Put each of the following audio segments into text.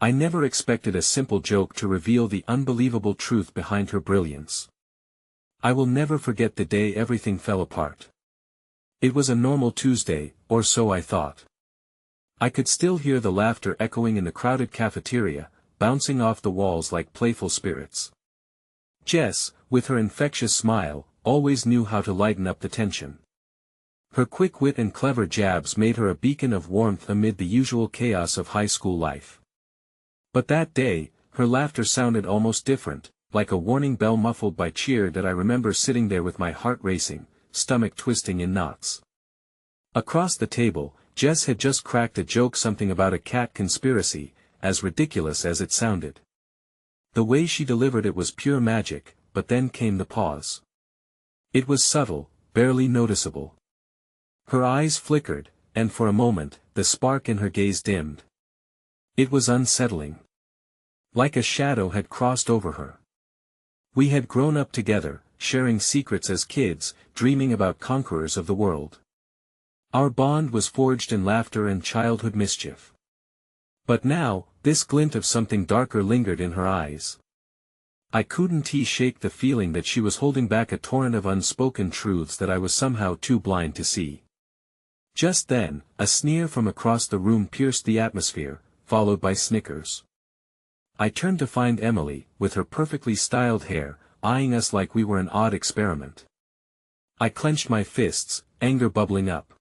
I never expected a simple joke to reveal the unbelievable truth behind her brilliance. I will never forget the day everything fell apart. It was a normal Tuesday, or so I thought. I could still hear the laughter echoing in the crowded cafeteria, bouncing off the walls like playful spirits. Jess, with her infectious smile, always knew how to lighten up the tension. Her quick wit and clever jabs made her a beacon of warmth amid the usual chaos of high school life. But that day, her laughter sounded almost different, like a warning bell muffled by cheer that I remember sitting there with my heart racing, stomach twisting in knots. Across the table, Jess had just cracked a joke, something about a cat conspiracy, as ridiculous as it sounded. The way she delivered it was pure magic, but then came the pause. It was subtle, barely noticeable. Her eyes flickered, and for a moment, the spark in her gaze dimmed. It was unsettling. Like a shadow had crossed over her. We had grown up together, sharing secrets as kids, dreaming about conquerors of the world. Our bond was forged in laughter and childhood mischief. But now, this glint of something darker lingered in her eyes. I couldn't shake the feeling that she was holding back a torrent of unspoken truths that I was somehow too blind to see. Just then, a sneer from across the room pierced the atmosphere, followed by snickers. I turned to find Emily, with her perfectly styled hair, eyeing us like we were an odd experiment. I clenched my fists, anger bubbling up.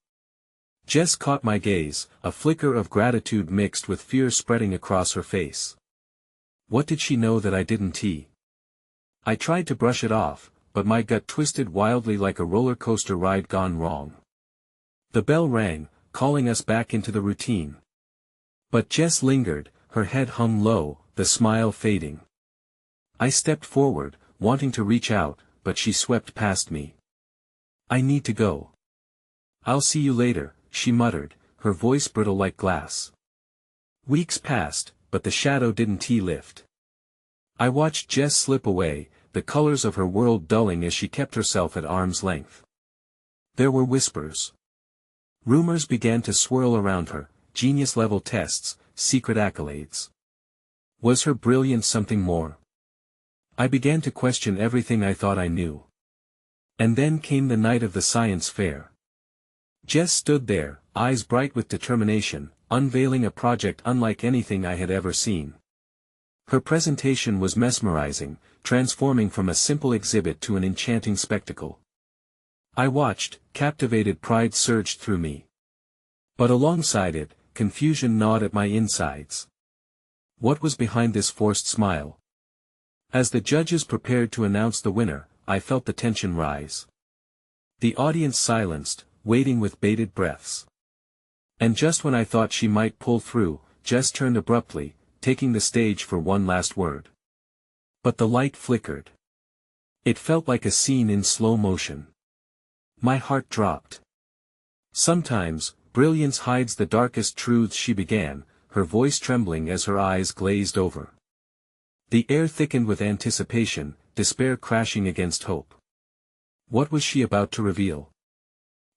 Jess caught my gaze, a flicker of gratitude mixed with fear spreading across her face. What did she know that I didn't? I tried to brush it off, but my gut twisted wildly like a roller coaster ride gone wrong. The bell rang, calling us back into the routine. But Jess lingered, her head hung low, the smile fading. I stepped forward, wanting to reach out, but she swept past me. I need to go. I'll see you later, she muttered, her voice brittle like glass. Weeks passed, but the shadow didn't lift. I watched Jess slip away, the colors of her world dulling as she kept herself at arm's length. There were whispers. Rumors began to swirl around her, genius-level tests, secret accolades. Was her brilliance something more? I began to question everything I thought I knew. And then came the night of the science fair. Jess stood there, eyes bright with determination, unveiling a project unlike anything I had ever seen. Her presentation was mesmerizing, transforming from a simple exhibit to an enchanting spectacle. I watched, captivated. Pride surged through me. But alongside it, confusion gnawed at my insides. What was behind this forced smile? As the judges prepared to announce the winner, I felt the tension rise. The audience silenced, waiting with bated breaths. And just when I thought she might pull through, Jess turned abruptly, taking the stage for one last word. But the light flickered. It felt like a scene in slow motion. My heart dropped. Sometimes, brilliance hides the darkest truths, she began, her voice trembling as her eyes glazed over. The air thickened with anticipation, despair crashing against hope. What was she about to reveal?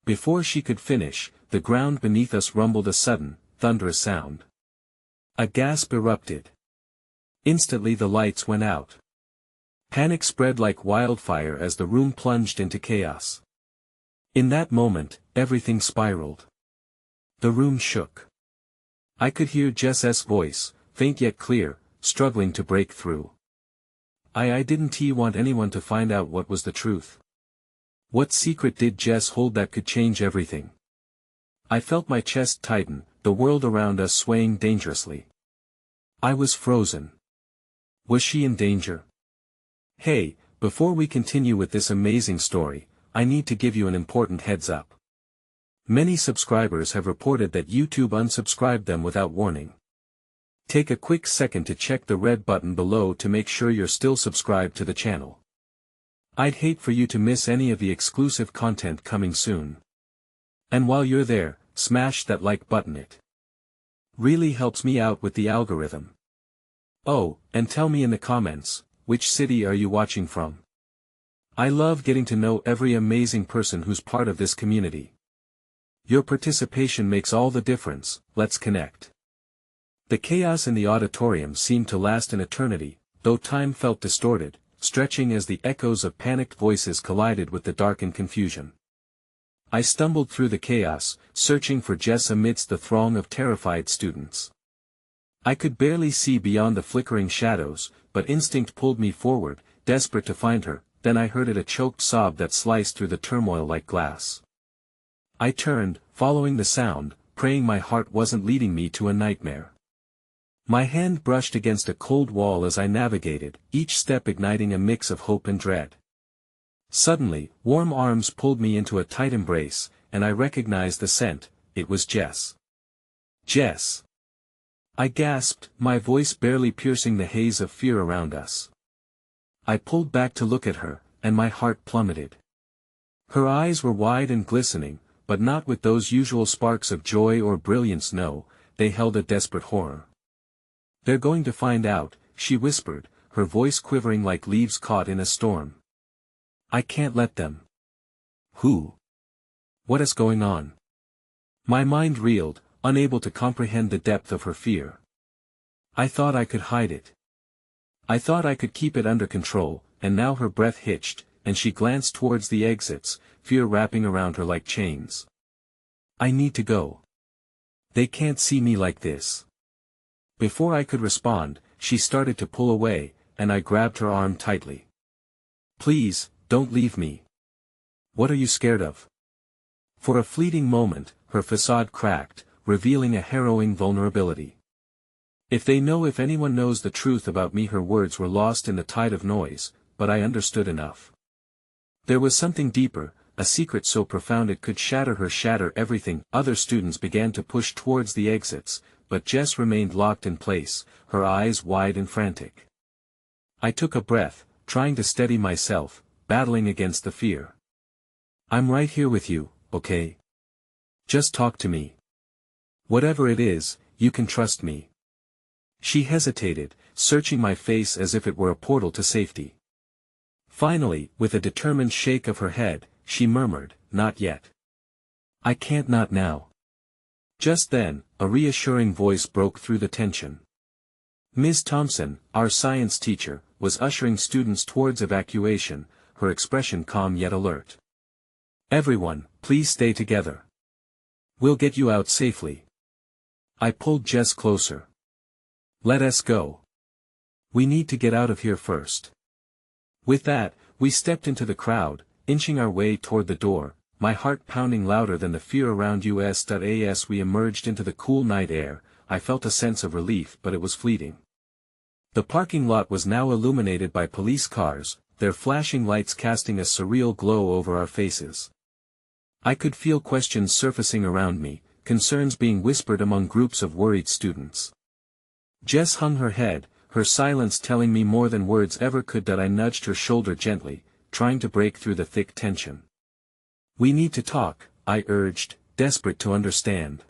Before she could finish, the ground beneath us rumbled a sudden, thunderous sound. A gasp erupted. Instantly the lights went out. Panic spread like wildfire as the room plunged into chaos. In that moment, everything spiraled. The room shook. I could hear Jess's voice, faint yet clear, struggling to break through. I didn't want anyone to find out what was the truth. What secret did Jess hold that could change everything? I felt my chest tighten, the world around us swaying dangerously. I was frozen. Was she in danger? Hey, before we continue with this amazing story, I need to give you an important heads up. Many subscribers have reported that YouTube unsubscribed them without warning. Take a quick second to check the red button below to make sure you're still subscribed to the channel. I'd hate for you to miss any of the exclusive content coming soon. And while you're there, smash that like button. It really helps me out with the algorithm. Oh, and tell me in the comments, which city are you watching from? I love getting to know every amazing person who's part of this community. Your participation makes all the difference. Let's connect. The chaos in the auditorium seemed to last an eternity, though time felt distorted, stretching as the echoes of panicked voices collided with the darkened confusion. I stumbled through the chaos, searching for Jess amidst the throng of terrified students. I could barely see beyond the flickering shadows, but instinct pulled me forward, desperate to find her. Then I heard a choked sob that sliced through the turmoil like glass. I turned, following the sound, praying my heart wasn't leading me to a nightmare. My hand brushed against a cold wall as I navigated, each step igniting a mix of hope and dread. Suddenly, warm arms pulled me into a tight embrace, and I recognized the scent. It was Jess. Jess! I gasped, my voice barely piercing the haze of fear around us. I pulled back to look at her, and my heart plummeted. Her eyes were wide and glistening, but not with those usual sparks of joy or brilliance. No, they held a desperate horror. "They're going to find out," she whispered, her voice quivering like leaves caught in a storm. "I can't let them." "Who? What is going on?" My mind reeled, unable to comprehend the depth of her fear. I thought I could hide it. I thought I could keep it under control, and now her breath hitched, and she glanced towards the exits, fear wrapping around her like chains. "I need to go. They can't see me like this." Before I could respond, she started to pull away, and I grabbed her arm tightly. "Please, don't leave me." "What are you scared of?" For a fleeting moment, her facade cracked, revealing a harrowing vulnerability. If anyone knows the truth about me." Her words were lost in the tide of noise, but I understood enough. There was something deeper, a secret so profound it could shatter everything. Other students began to push towards the exits, but Jess remained locked in place, her eyes wide and frantic. I took a breath, trying to steady myself, battling against the fear. "I'm right here with you, okay? Just talk to me. Whatever it is, you can trust me." She hesitated, searching my face as if it were a portal to safety. Finally, with a determined shake of her head, she murmured, "Not yet. I can't, not now." Just then, a reassuring voice broke through the tension. Ms. Thompson, our science teacher, was ushering students towards evacuation, her expression calm yet alert. "Everyone, please stay together. We'll get you out safely." I pulled Jess closer. "Let us go. We need to get out of here first." With that, we stepped into the crowd, inching our way toward the door, my heart pounding louder than the fear around us. As we emerged into the cool night air, I felt a sense of relief, but it was fleeting. The parking lot was now illuminated by police cars, their flashing lights casting a surreal glow over our faces. I could feel questions surfacing around me, concerns being whispered among groups of worried students. Jess hung her head, her silence telling me more than words ever could. I nudged her shoulder gently, trying to break through the thick tension. "We need to talk," I urged, desperate to understand.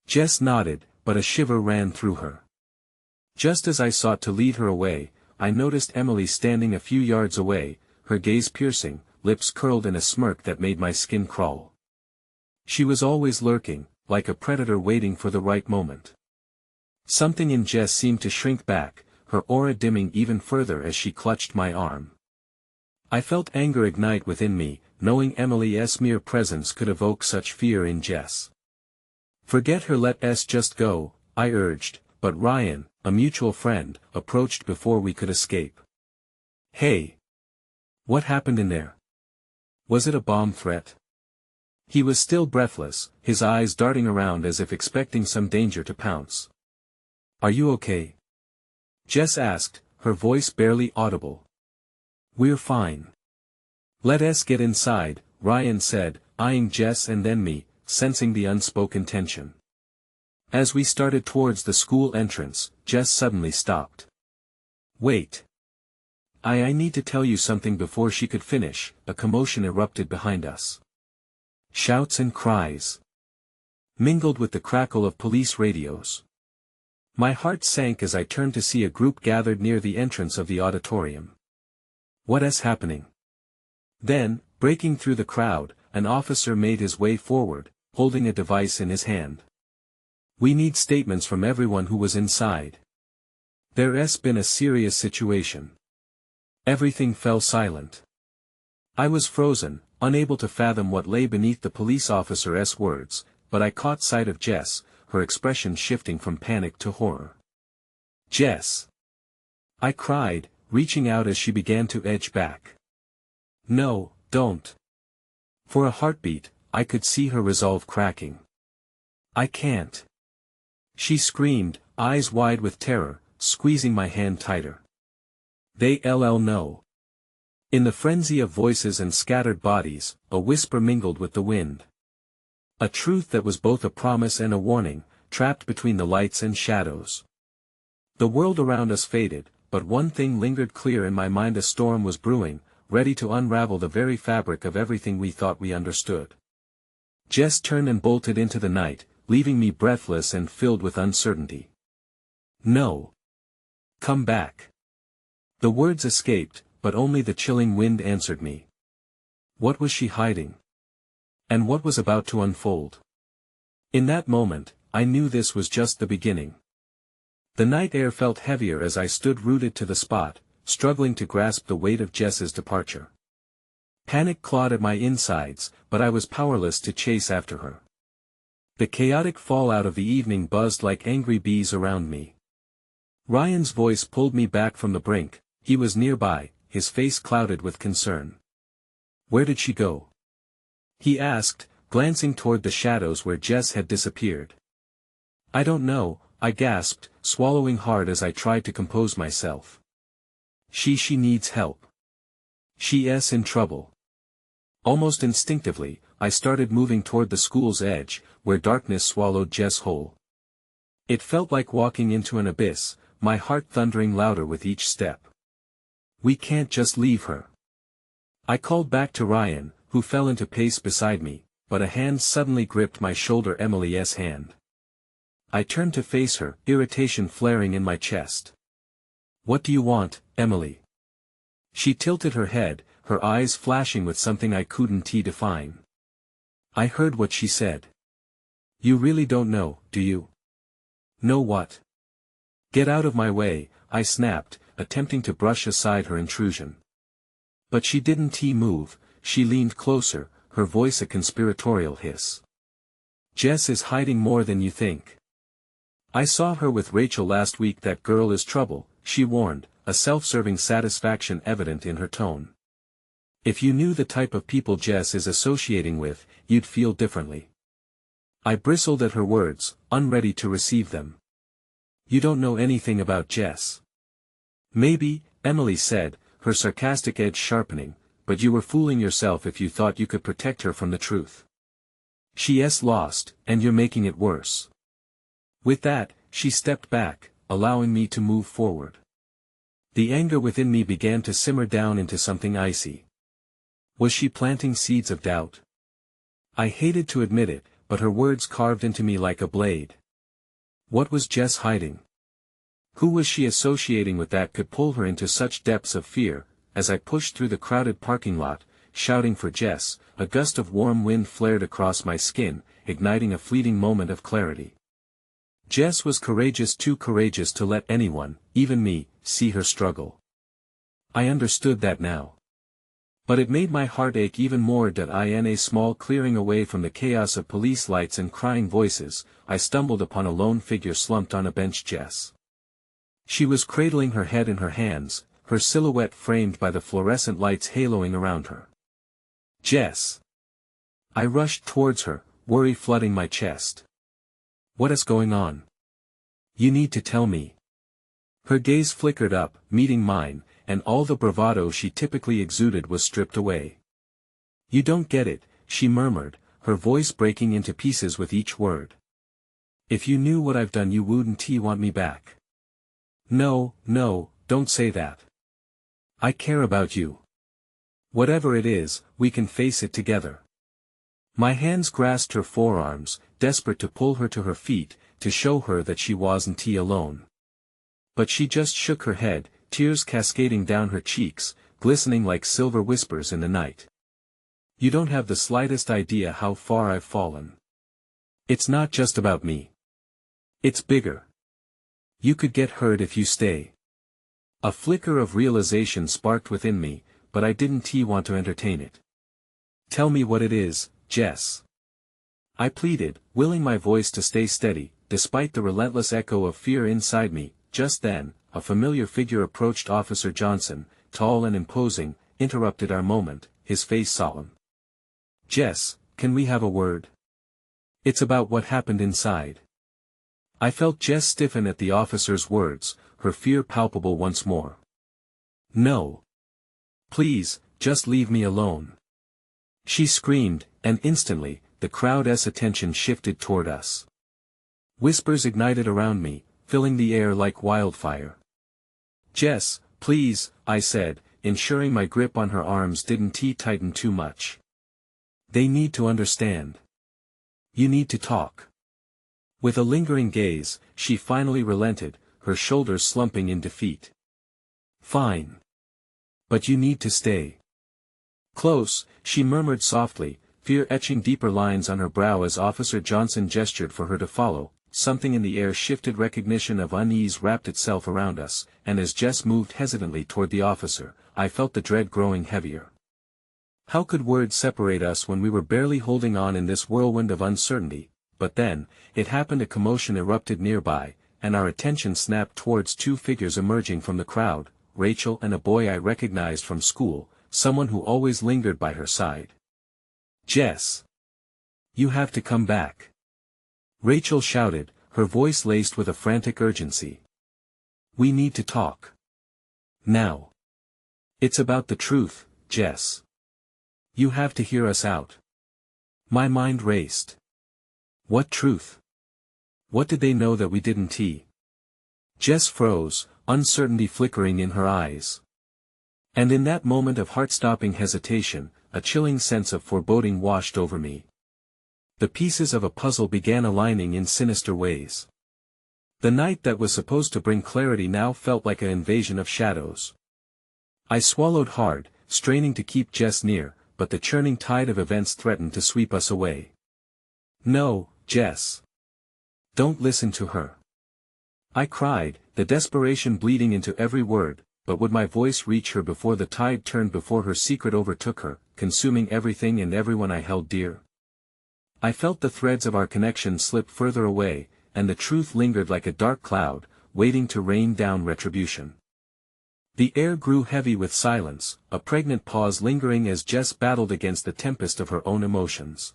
Jess nodded, but a shiver ran through her. Just as I sought to lead her away, I noticed Emily standing a few yards away, her gaze piercing, lips curled in a smirk that made my skin crawl. She was always lurking, like a predator waiting for the right moment. Something in Jess seemed to shrink back, her aura dimming even further as she clutched my arm. I felt anger ignite within me, knowing Emily's mere presence could evoke such fear in Jess. "Forget her, let us just go," I urged, but Ryan, a mutual friend, approached before we could escape. "Hey! What happened in there? Was it a bomb threat?" He was still breathless, his eyes darting around as if expecting some danger to pounce. "Are you okay?" Jess asked, her voice barely audible. "We're fine. Let us get inside," Ryan said, eyeing Jess and then me, sensing the unspoken tension. As we started towards the school entrance, Jess suddenly stopped. "Wait. I need to tell you something." Before she could finish, a commotion erupted behind us. Shouts and cries mingled with the crackle of police radios. My heart sank as I turned to see a group gathered near the entrance of the auditorium. "What is happening?" Then, breaking through the crowd, an officer made his way forward, holding a device in his hand. We need statements from everyone who was inside. There's been a serious situation. Everything fell silent. I was frozen, unable to fathom what lay beneath the police officer's words, but I caught sight of Jess, her expression shifting from panic to horror. "Jess!" I cried, reaching out as she began to edge back. "No, don't." For a heartbeat, I could see her resolve cracking. "I can't." She screamed, eyes wide with terror, squeezing my hand tighter. "They'll know." In the frenzy of voices and scattered bodies, a whisper mingled with the wind. A truth that was both a promise and a warning, trapped between the lights and shadows. The world around us faded, but one thing lingered clear in my mind: a storm was brewing, ready to unravel the very fabric of everything we thought we understood. Jess turned and bolted into the night, leaving me breathless and filled with uncertainty. "No. Come back." The words escaped, but only the chilling wind answered me. What was she hiding? And what was about to unfold? In that moment, I knew this was just the beginning. The night air felt heavier as I stood rooted to the spot, struggling to grasp the weight of Jess's departure. Panic clawed at my insides, but I was powerless to chase after her. The chaotic fallout of the evening buzzed like angry bees around me. Ryan's voice pulled me back from the brink. He was nearby, his face clouded with concern. "Where did she go?" he asked, glancing toward the shadows where Jess had disappeared. "I don't know," I gasped, swallowing hard as I tried to compose myself. She needs help. She's in trouble." Almost instinctively, I started moving toward the school's edge, where darkness swallowed Jess whole. It felt like walking into an abyss, my heart thundering louder with each step. "We can't just leave her." I called back to Ryan, who fell into pace beside me, but a hand suddenly gripped my shoulder, Emily's hand. I turned to face her, irritation flaring in my chest. "What do you want, Emily?" She tilted her head, her eyes flashing with something I couldn't define. I heard what she said. "You really don't know, do you?" "Know what?" "Get out of my way," I snapped, attempting to brush aside her intrusion. But she didn't move. She leaned closer, her voice a conspiratorial hiss. "Jess is hiding more than you think. I saw her with Rachel last week. That girl is trouble," she warned, a self-serving satisfaction evident in her tone. "If you knew the type of people Jess is associating with, you'd feel differently." I bristled at her words, unready to receive them. "You don't know anything about Jess." "Maybe," Emily said, her sarcastic edge sharpening, "but you were fooling yourself if you thought you could protect her from the truth. She's lost, and you're making it worse." With that, she stepped back, allowing me to move forward. The anger within me began to simmer down into something icy. Was she planting seeds of doubt? I hated to admit it, but her words carved into me like a blade. What was Jess hiding? Who was she associating with that could pull her into such depths of fear? As I pushed through the crowded parking lot, shouting for Jess, a gust of warm wind flared across my skin, igniting a fleeting moment of clarity. Jess was courageous, too courageous to let anyone, even me, see her struggle. I understood that now. But it made my heart ache even more. In a small clearing away from the chaos of police lights and crying voices, I stumbled upon a lone figure slumped on a bench. Jess. She was cradling her head in her hands, her silhouette framed by the fluorescent lights haloing around her. "Jess!" I rushed towards her, worry flooding my chest. "What is going on? You need to tell me." Her gaze flickered up, meeting mine, and all the bravado she typically exuded was stripped away. "You don't get it," she murmured, her voice breaking into pieces with each word. "If you knew what I've done, you wouldn't want me back." No, don't say that. I care about you. Whatever it is, we can face it together." My hands grasped her forearms, desperate to pull her to her feet, to show her that she wasn't alone. But she just shook her head, tears cascading down her cheeks, glistening like silver whispers in the night. "You don't have the slightest idea how far I've fallen. It's not just about me. It's bigger. You could get hurt if you stay. A flicker of realization sparked within me, but I didn't want to entertain it. Tell me what it is, Jess. I pleaded, willing my voice to stay steady, despite the relentless echo of fear inside me. Just then, a familiar figure approached. Officer Johnson, tall and imposing, interrupted our moment, his face solemn. Jess, can we have a word? It's about what happened inside. I felt Jess stiffen at the officer's words, her fear palpable once more. No. Please, just leave me alone. She screamed, and instantly, the crowd's attention shifted toward us. Whispers ignited around me, filling the air like wildfire. Jess, please, I said, ensuring my grip on her arms didn't tighten too much. They need to understand. You need to talk. With a lingering gaze, she finally relented, her shoulders slumping in defeat. Fine. But you need to stay. Close, she murmured softly, fear etching deeper lines on her brow as Officer Johnson gestured for her to follow. Something in the air shifted, recognition of unease wrapped itself around us, and as Jess moved hesitantly toward the officer, I felt the dread growing heavier. How could words separate us when we were barely holding on in this whirlwind of uncertainty? But then, it happened. A commotion erupted nearby, and our attention snapped towards two figures emerging from the crowd, Rachel and a boy I recognized from school, someone who always lingered by her side. Jess! You have to come back! Rachel shouted, her voice laced with a frantic urgency. We need to talk. Now. It's about the truth, Jess. You have to hear us out. My mind raced. What truth? What did they know that we didn't? Jess froze, uncertainty flickering in her eyes. And in that moment of heart-stopping hesitation, a chilling sense of foreboding washed over me. The pieces of a puzzle began aligning in sinister ways. The night that was supposed to bring clarity now felt like an invasion of shadows. I swallowed hard, straining to keep Jess near, but the churning tide of events threatened to sweep us away. No, Jess. Don't listen to her. I cried, the desperation bleeding into every word, but would my voice reach her before the tide turned, before her secret overtook her, consuming everything and everyone I held dear? I felt the threads of our connection slip further away, and the truth lingered like a dark cloud, waiting to rain down retribution. The air grew heavy with silence, a pregnant pause lingering as Jess battled against the tempest of her own emotions.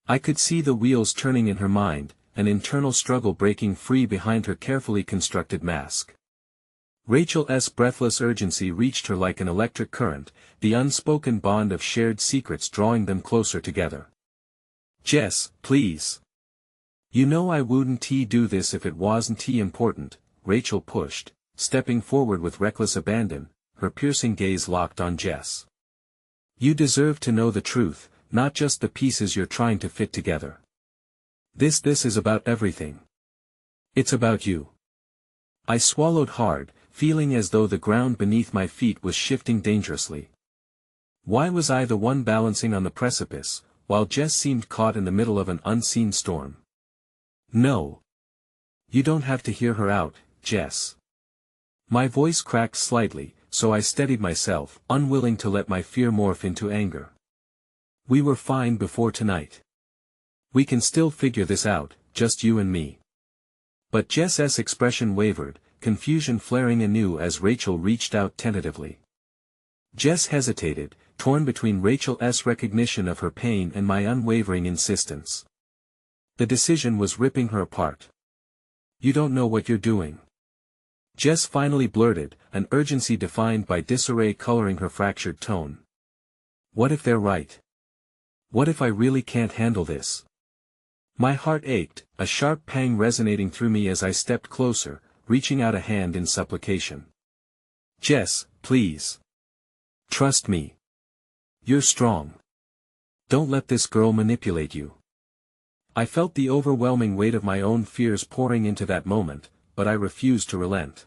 I could see the wheels turning in her mind, an internal struggle breaking free behind her carefully constructed mask. Rachel's breathless urgency reached her like an electric current, the unspoken bond of shared secrets drawing them closer together. Jess, please. You know I wouldn't do this if it wasn't important, Rachel pushed, stepping forward with reckless abandon, her piercing gaze locked on Jess. You deserve to know the truth, not just the pieces you're trying to fit together. This is about everything. It's about you. I swallowed hard, feeling as though the ground beneath my feet was shifting dangerously. Why was I the one balancing on the precipice, while Jess seemed caught in the middle of an unseen storm? No. You don't have to hear her out, Jess. My voice cracked slightly, so I steadied myself, unwilling to let my fear morph into anger. We were fine before tonight. We can still figure this out, just you and me. But Jess's expression wavered, confusion flaring anew as Rachel reached out tentatively. Jess hesitated, torn between Rachel's recognition of her pain and my unwavering insistence. The decision was ripping her apart. You don't know what you're doing. Jess finally blurted, an urgency defined by disarray coloring her fractured tone. What if they're right? What if I really can't handle this? My heart ached, a sharp pang resonating through me as I stepped closer, reaching out a hand in supplication. Jess, please. Trust me. You're strong. Don't let this girl manipulate you. I felt the overwhelming weight of my own fears pouring into that moment, but I refused to relent.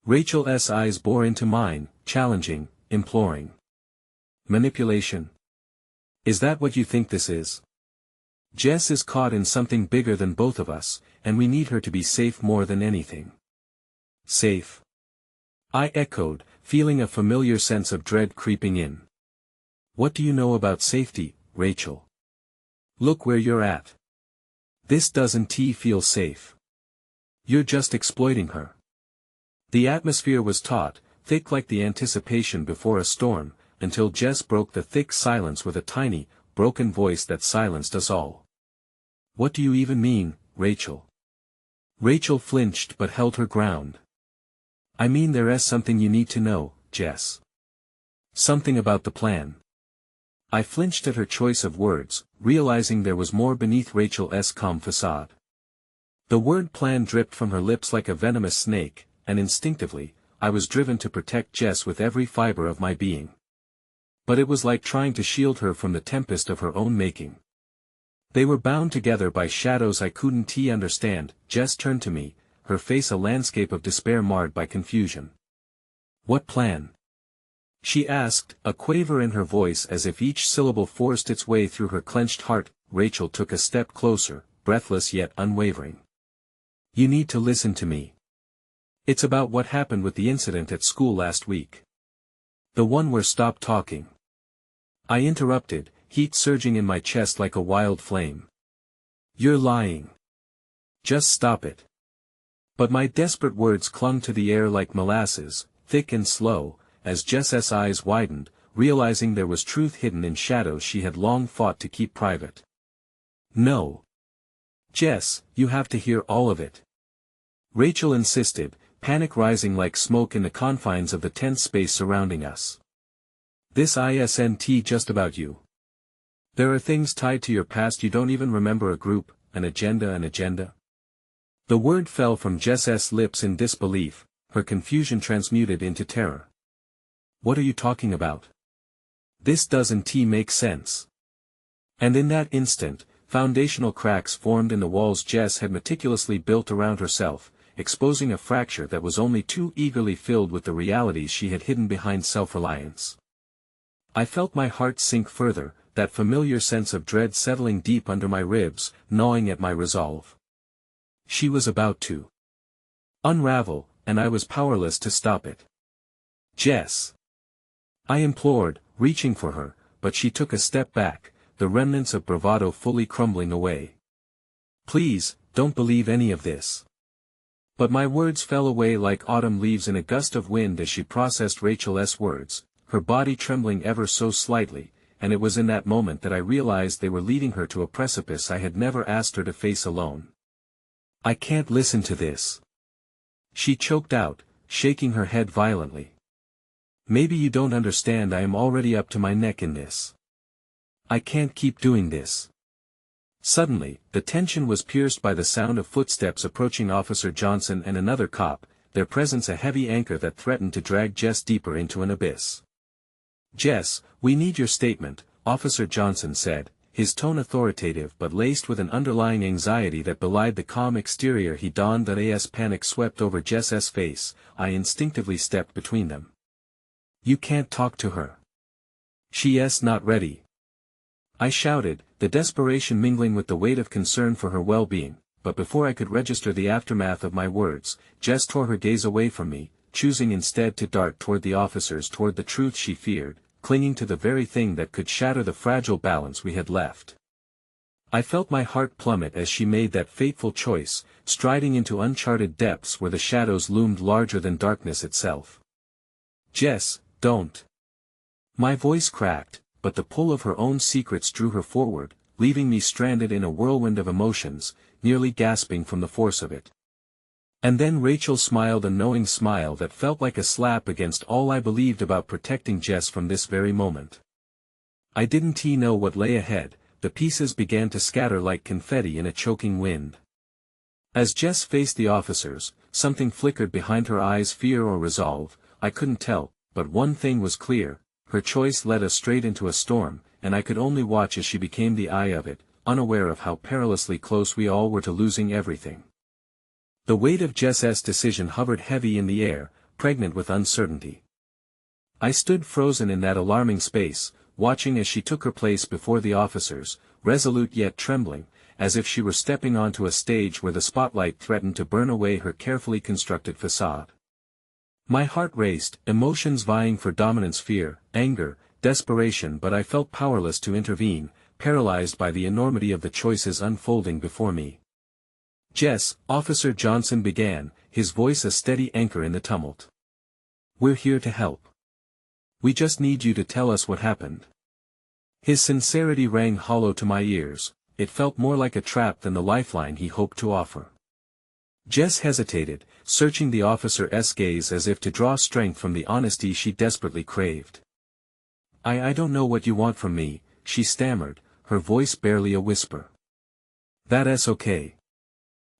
Rachel's eyes bore into mine, challenging, imploring. Manipulation? Is that what you think this is? Jess is caught in something bigger than both of us, and we need her to be safe more than anything. Safe? I echoed, feeling a familiar sense of dread creeping in. What do you know about safety, Rachel? Look where you're at. This doesn't feel safe. You're just exploiting her. The atmosphere was taut, thick like the anticipation before a storm, until Jess broke the thick silence with a tiny, broken voice that silenced us all. What do you even mean, Rachel? Rachel flinched but held her ground. I mean there is something you need to know, Jess. Something about the plan. I flinched at her choice of words, realizing there was more beneath Rachel's calm facade. The word plan dripped from her lips like a venomous snake, and instinctively, I was driven to protect Jess with every fiber of my being. But it was like trying to shield her from the tempest of her own making. They were bound together by shadows I couldn't understand. Jess turned to me, her face a landscape of despair marred by confusion. What plan? She asked, a quaver in her voice as if each syllable forced its way through her clenched heart. Rachel took a step closer, breathless yet unwavering. You need to listen to me. It's about what happened with the incident at school last week. The one where stop talking. I interrupted, heat surging in my chest like a wild flame. You're lying. Just stop it. But my desperate words clung to the air like molasses, thick and slow, as Jess's eyes widened, realizing there was truth hidden in shadows she had long fought to keep private. No. Jess, you have to hear all of it. Rachel insisted, panic rising like smoke in the confines of the tense space surrounding us. This isn't just about you. There are things tied to your past you don't even remember, a group, an agenda. The word fell from Jess's lips in disbelief, her confusion transmuted into terror. What are you talking about? This doesn't make sense. And in that instant, foundational cracks formed in the walls Jess had meticulously built around herself, exposing a fracture that was only too eagerly filled with the realities she had hidden behind self-reliance. I felt my heart sink further, that familiar sense of dread settling deep under my ribs, gnawing at my resolve. She was about to unravel, and I was powerless to stop it. Jess! I implored, reaching for her, but she took a step back, the remnants of bravado fully crumbling away. Please, don't believe any of this. But my words fell away like autumn leaves in a gust of wind as she processed Rachel's words, her body trembling ever so slightly, and it was in that moment that I realized they were leading her to a precipice I had never asked her to face alone. I can't listen to this. She choked out, shaking her head violently. Maybe you don't understand, I am already up to my neck in this. I can't keep doing this. Suddenly, the tension was pierced by the sound of footsteps approaching Officer Johnson and another cop, their presence a heavy anchor that threatened to drag Jess deeper into an abyss. Jess, we need your statement, Officer Johnson said, his tone authoritative but laced with an underlying anxiety that belied the calm exterior he donned. As panic swept over Jess's face, I instinctively stepped between them. You can't talk to her. She's not ready. I shouted, the desperation mingling with the weight of concern for her well-being, but before I could register the aftermath of my words, Jess tore her gaze away from me, choosing instead to dart toward the officers, toward the truth she feared, clinging to the very thing that could shatter the fragile balance we had left. I felt my heart plummet as she made that fateful choice, striding into uncharted depths where the shadows loomed larger than darkness itself. Jess, don't. My voice cracked, but the pull of her own secrets drew her forward, leaving me stranded in a whirlwind of emotions, nearly gasping from the force of it. And then Rachel smiled, a knowing smile that felt like a slap against all I believed about protecting Jess from this very moment. I didn't know what lay ahead. The pieces began to scatter like confetti in a choking wind. As Jess faced the officers, something flickered behind her eyes, fear or resolve, I couldn't tell, but one thing was clear, her choice led us straight into a storm, and I could only watch as she became the eye of it, unaware of how perilously close we all were to losing everything. The weight of Jess's decision hovered heavy in the air, pregnant with uncertainty. I stood frozen in that alarming space, watching as she took her place before the officers, resolute yet trembling, as if she were stepping onto a stage where the spotlight threatened to burn away her carefully constructed facade. My heart raced, emotions vying for dominance, fear, anger, desperation, but I felt powerless to intervene, paralyzed by the enormity of the choices unfolding before me. "Jess," Officer Johnson began, his voice a steady anchor in the tumult. "We're here to help. We just need you to tell us what happened." His sincerity rang hollow to my ears. It felt more like a trap than the lifeline he hoped to offer. Jess hesitated, searching the officer's gaze as if to draw strength from the honesty she desperately craved. I don't know what you want from me," she stammered, her voice barely a whisper. "That's okay.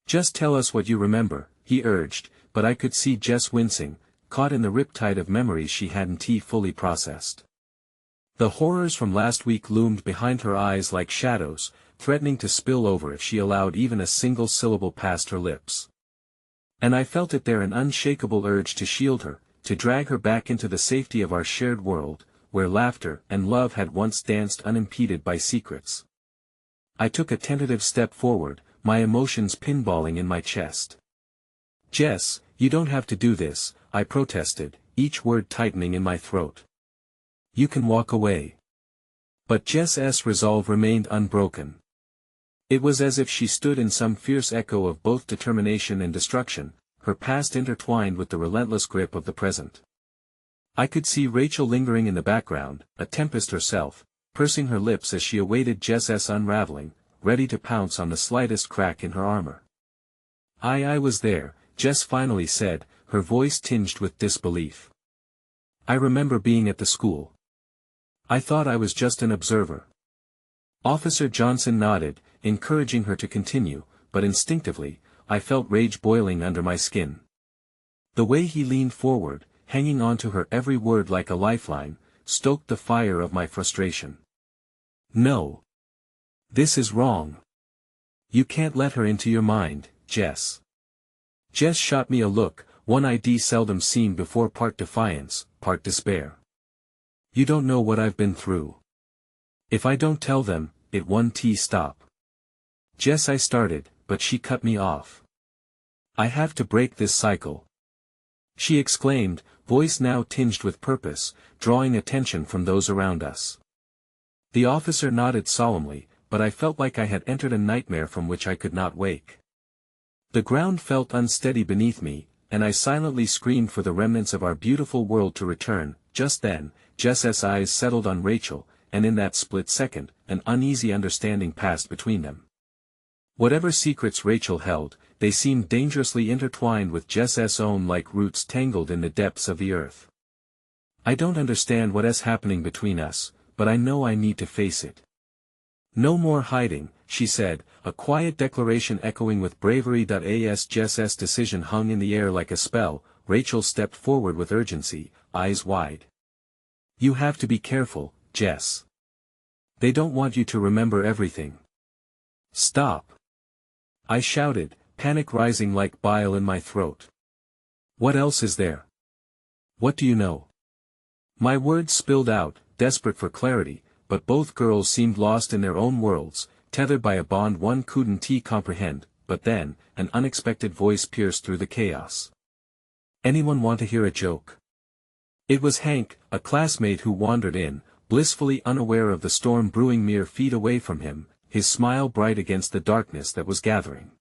Just tell us what you remember," he urged, but I could see Jess wincing, caught in the riptide of memories she hadn't fully processed. The horrors from last week loomed behind her eyes like shadows, threatening to spill over if she allowed even a single syllable past her lips. And I felt it there, an unshakable urge to shield her, to drag her back into the safety of our shared world, where laughter and love had once danced unimpeded by secrets. I took a tentative step forward, my emotions pinballing in my chest. "Jess, you don't have to do this," I protested, each word tightening in my throat. "You can walk away." But Jess's resolve remained unbroken. It was as if she stood in some fierce echo of both determination and destruction, her past intertwined with the relentless grip of the present. I could see Rachel lingering in the background, a tempest herself, pursing her lips as she awaited Jess's unraveling, ready to pounce on the slightest crack in her armor. I was there," Jess finally said, her voice tinged with disbelief. "I remember being at the school. I thought I was just an observer." Officer Johnson nodded, encouraging her to continue, but instinctively, I felt rage boiling under my skin. The way he leaned forward, hanging on to her every word like a lifeline, stoked the fire of my frustration. "No. This is wrong. You can't let her into your mind, Jess." Jess shot me a look, one ID seldom seen before, part defiance, part despair. "You don't know what I've been through. If I don't tell them, it won't stop." "Jess," I started, but she cut me off. "I have to break this cycle," she exclaimed, voice now tinged with purpose, drawing attention from those around us. The officer nodded solemnly, but I felt like I had entered a nightmare from which I could not wake. The ground felt unsteady beneath me, and I silently screamed for the remnants of our beautiful world to return. Just then, Jess's eyes settled on Rachel, and in that split second, an uneasy understanding passed between them. Whatever secrets Rachel held, they seemed dangerously intertwined with Jess's own, like roots tangled in the depths of the earth. "I don't understand what is happening between us, but I know I need to face it." "No more hiding," she said, a quiet declaration echoing with bravery. As Jess's decision hung in the air like a spell, Rachel stepped forward with urgency, eyes wide. "You have to be careful, Jess. They don't want you to remember everything." "Stop!" I shouted, panic rising like bile in my throat. "What else is there? What do you know?" My words spilled out, desperate for clarity, but both girls seemed lost in their own worlds, tethered by a bond one couldn't comprehend. But then, an unexpected voice pierced through the chaos. "Anyone want to hear a joke?" It was Hank, a classmate who wandered in, blissfully unaware of the storm brewing mere feet away from him, his smile bright against the darkness that was gathering.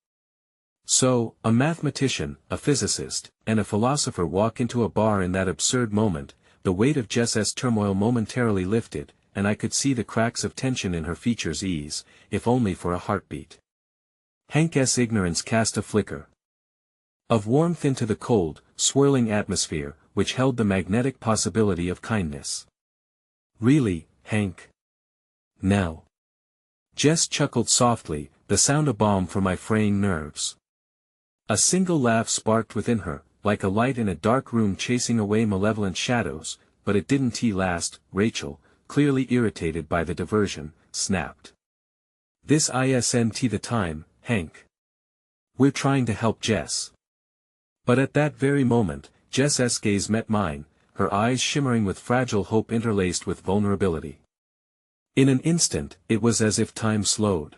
So, a mathematician, a physicist, and a philosopher walk into a bar in that absurd moment. The weight of Jess's turmoil momentarily lifted, and I could see the cracks of tension in her features ease, if only for a heartbeat. Hank's ignorance cast a flicker of warmth into the cold, swirling atmosphere, which held the magnetic possibility of kindness. "Really, Hank? Now?" Jess chuckled softly, the sound a balm for my fraying nerves. A single laugh sparked within her, like a light in a dark room chasing away malevolent shadows, but it didn't last. Rachel, clearly irritated by the diversion, snapped. "This isn't the time, Hank. We're trying to help Jess." But at that very moment, Jess's gaze met mine, her eyes shimmering with fragile hope interlaced with vulnerability. In an instant, it was as if time slowed.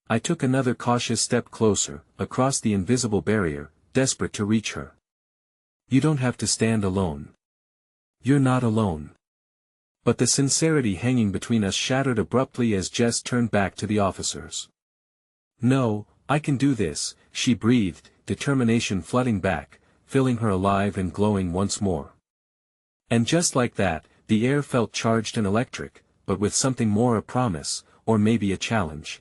I took another cautious step closer, across the invisible barrier, desperate to reach her. You don't have to stand alone. You're not alone. But the sincerity hanging between us shattered abruptly as Jess turned back to the officers. No, I can do this, she breathed, determination flooding back, filling her alive and glowing once more. And just like that, the air felt charged and electric, but with something more, a promise, or maybe a challenge.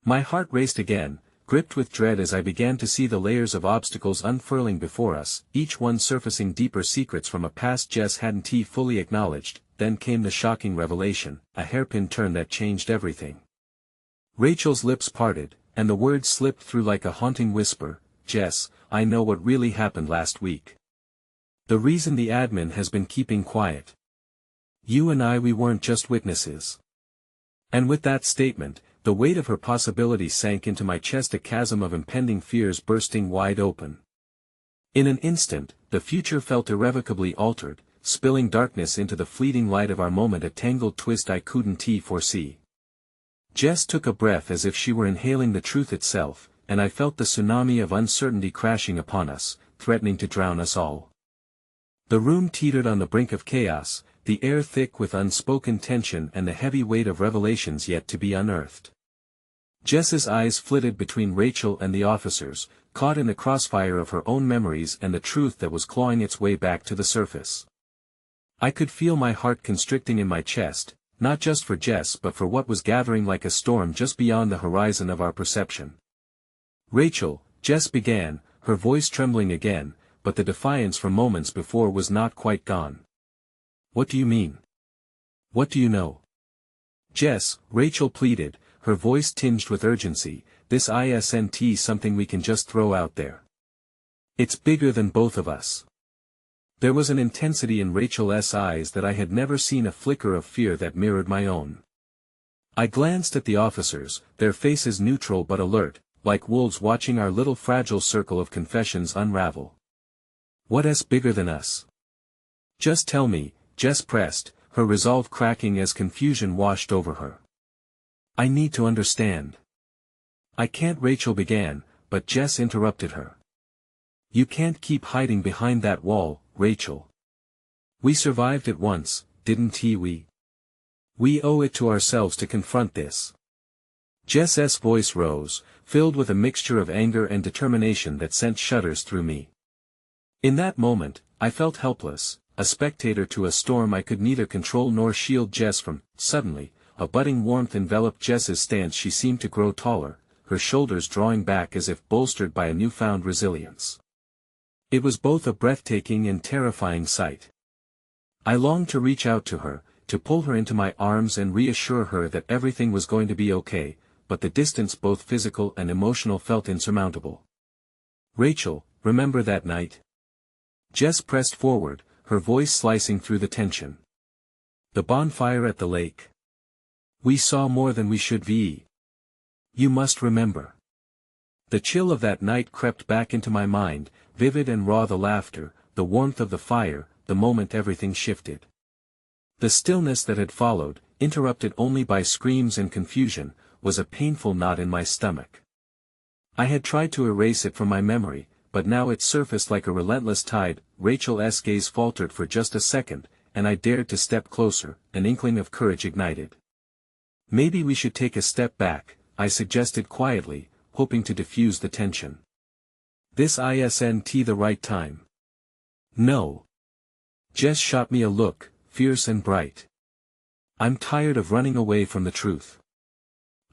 My heart raced again, gripped with dread as I began to see the layers of obstacles unfurling before us, each one surfacing deeper secrets from a past Jess hadn't fully acknowledged. Then came the shocking revelation, a hairpin turn that changed everything. Rachel's lips parted, and the words slipped through like a haunting whisper, Jess, I know what really happened last week. The reason the admin has been keeping quiet. You and we weren't just witnesses. And with that statement, the weight of her possibility sank into my chest, a chasm of impending fears bursting wide open. In an instant, the future felt irrevocably altered, spilling darkness into the fleeting light of our moment, a tangled twist I couldn't foresee. Jess took a breath as if she were inhaling the truth itself, and I felt the tsunami of uncertainty crashing upon us, threatening to drown us all. The room teetered on the brink of chaos, the air thick with unspoken tension and the heavy weight of revelations yet to be unearthed. Jess's eyes flitted between Rachel and the officers, caught in the crossfire of her own memories and the truth that was clawing its way back to the surface. I could feel my heart constricting in my chest, not just for Jess but for what was gathering like a storm just beyond the horizon of our perception. Rachel, Jess began, her voice trembling again, but the defiance from moments before was not quite gone. What do you mean? What do you know? Jess, Rachel pleaded, her voice tinged with urgency, this isn't something we can just throw out there. It's bigger than both of us. There was an intensity in Rachel's eyes that I had never seen, a flicker of fear that mirrored my own. I glanced at the officers, their faces neutral but alert, like wolves watching our little fragile circle of confessions unravel. What's bigger than us? Just tell me, Jess pressed, her resolve cracking as confusion washed over her. I need to understand. I can't, Rachel began, but Jess interrupted her. You can't keep hiding behind that wall, Rachel. We survived it once, didn't we? We owe it to ourselves to confront this. Jess's voice rose, filled with a mixture of anger and determination that sent shudders through me. In that moment, I felt helpless, a spectator to a storm I could neither control nor shield Jess from. Suddenly, a budding warmth enveloped Jess's stance. She seemed to grow taller, her shoulders drawing back as if bolstered by a newfound resilience. It was both a breathtaking and terrifying sight. I longed to reach out to her, to pull her into my arms and reassure her that everything was going to be okay, but the distance, both physical and emotional, felt insurmountable. Rachel, remember that night? Jess pressed forward, her voice slicing through the tension. The bonfire at the lake. We saw more than we should be. You must remember. The chill of that night crept back into my mind, vivid and raw, the laughter, the warmth of the fire, the moment everything shifted. The stillness that had followed, interrupted only by screams and confusion, was a painful knot in my stomach. I had tried to erase it from my memory, but now it surfaced like a relentless tide. Rachel's gaze faltered for just a second, and I dared to step closer, an inkling of courage ignited. Maybe we should take a step back, I suggested quietly, hoping to diffuse the tension. This isn't the right time. No. Jess shot me a look, fierce and bright. I'm tired of running away from the truth.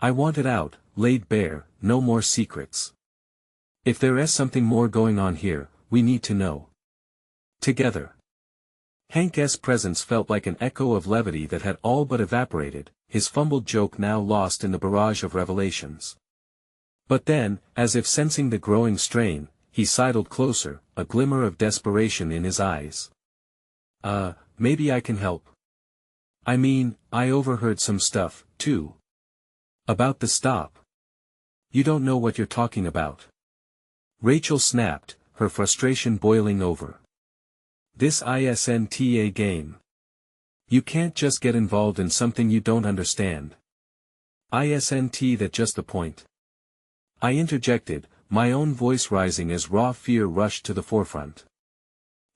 I want it out, laid bare, no more secrets. If there is something more going on here, we need to know. Together. Hank's presence felt like an echo of levity that had all but evaporated, his fumbled joke now lost in the barrage of revelations. But then, as if sensing the growing strain, he sidled closer, a glimmer of desperation in his eyes. Maybe I can help. I mean, I overheard some stuff, too. About the stop. You don't know what you're talking about. Rachel snapped, her frustration boiling over. This isn't a game. You can't just get involved in something you don't understand. Isn't that just the point? I interjected, my own voice rising as raw fear rushed to the forefront.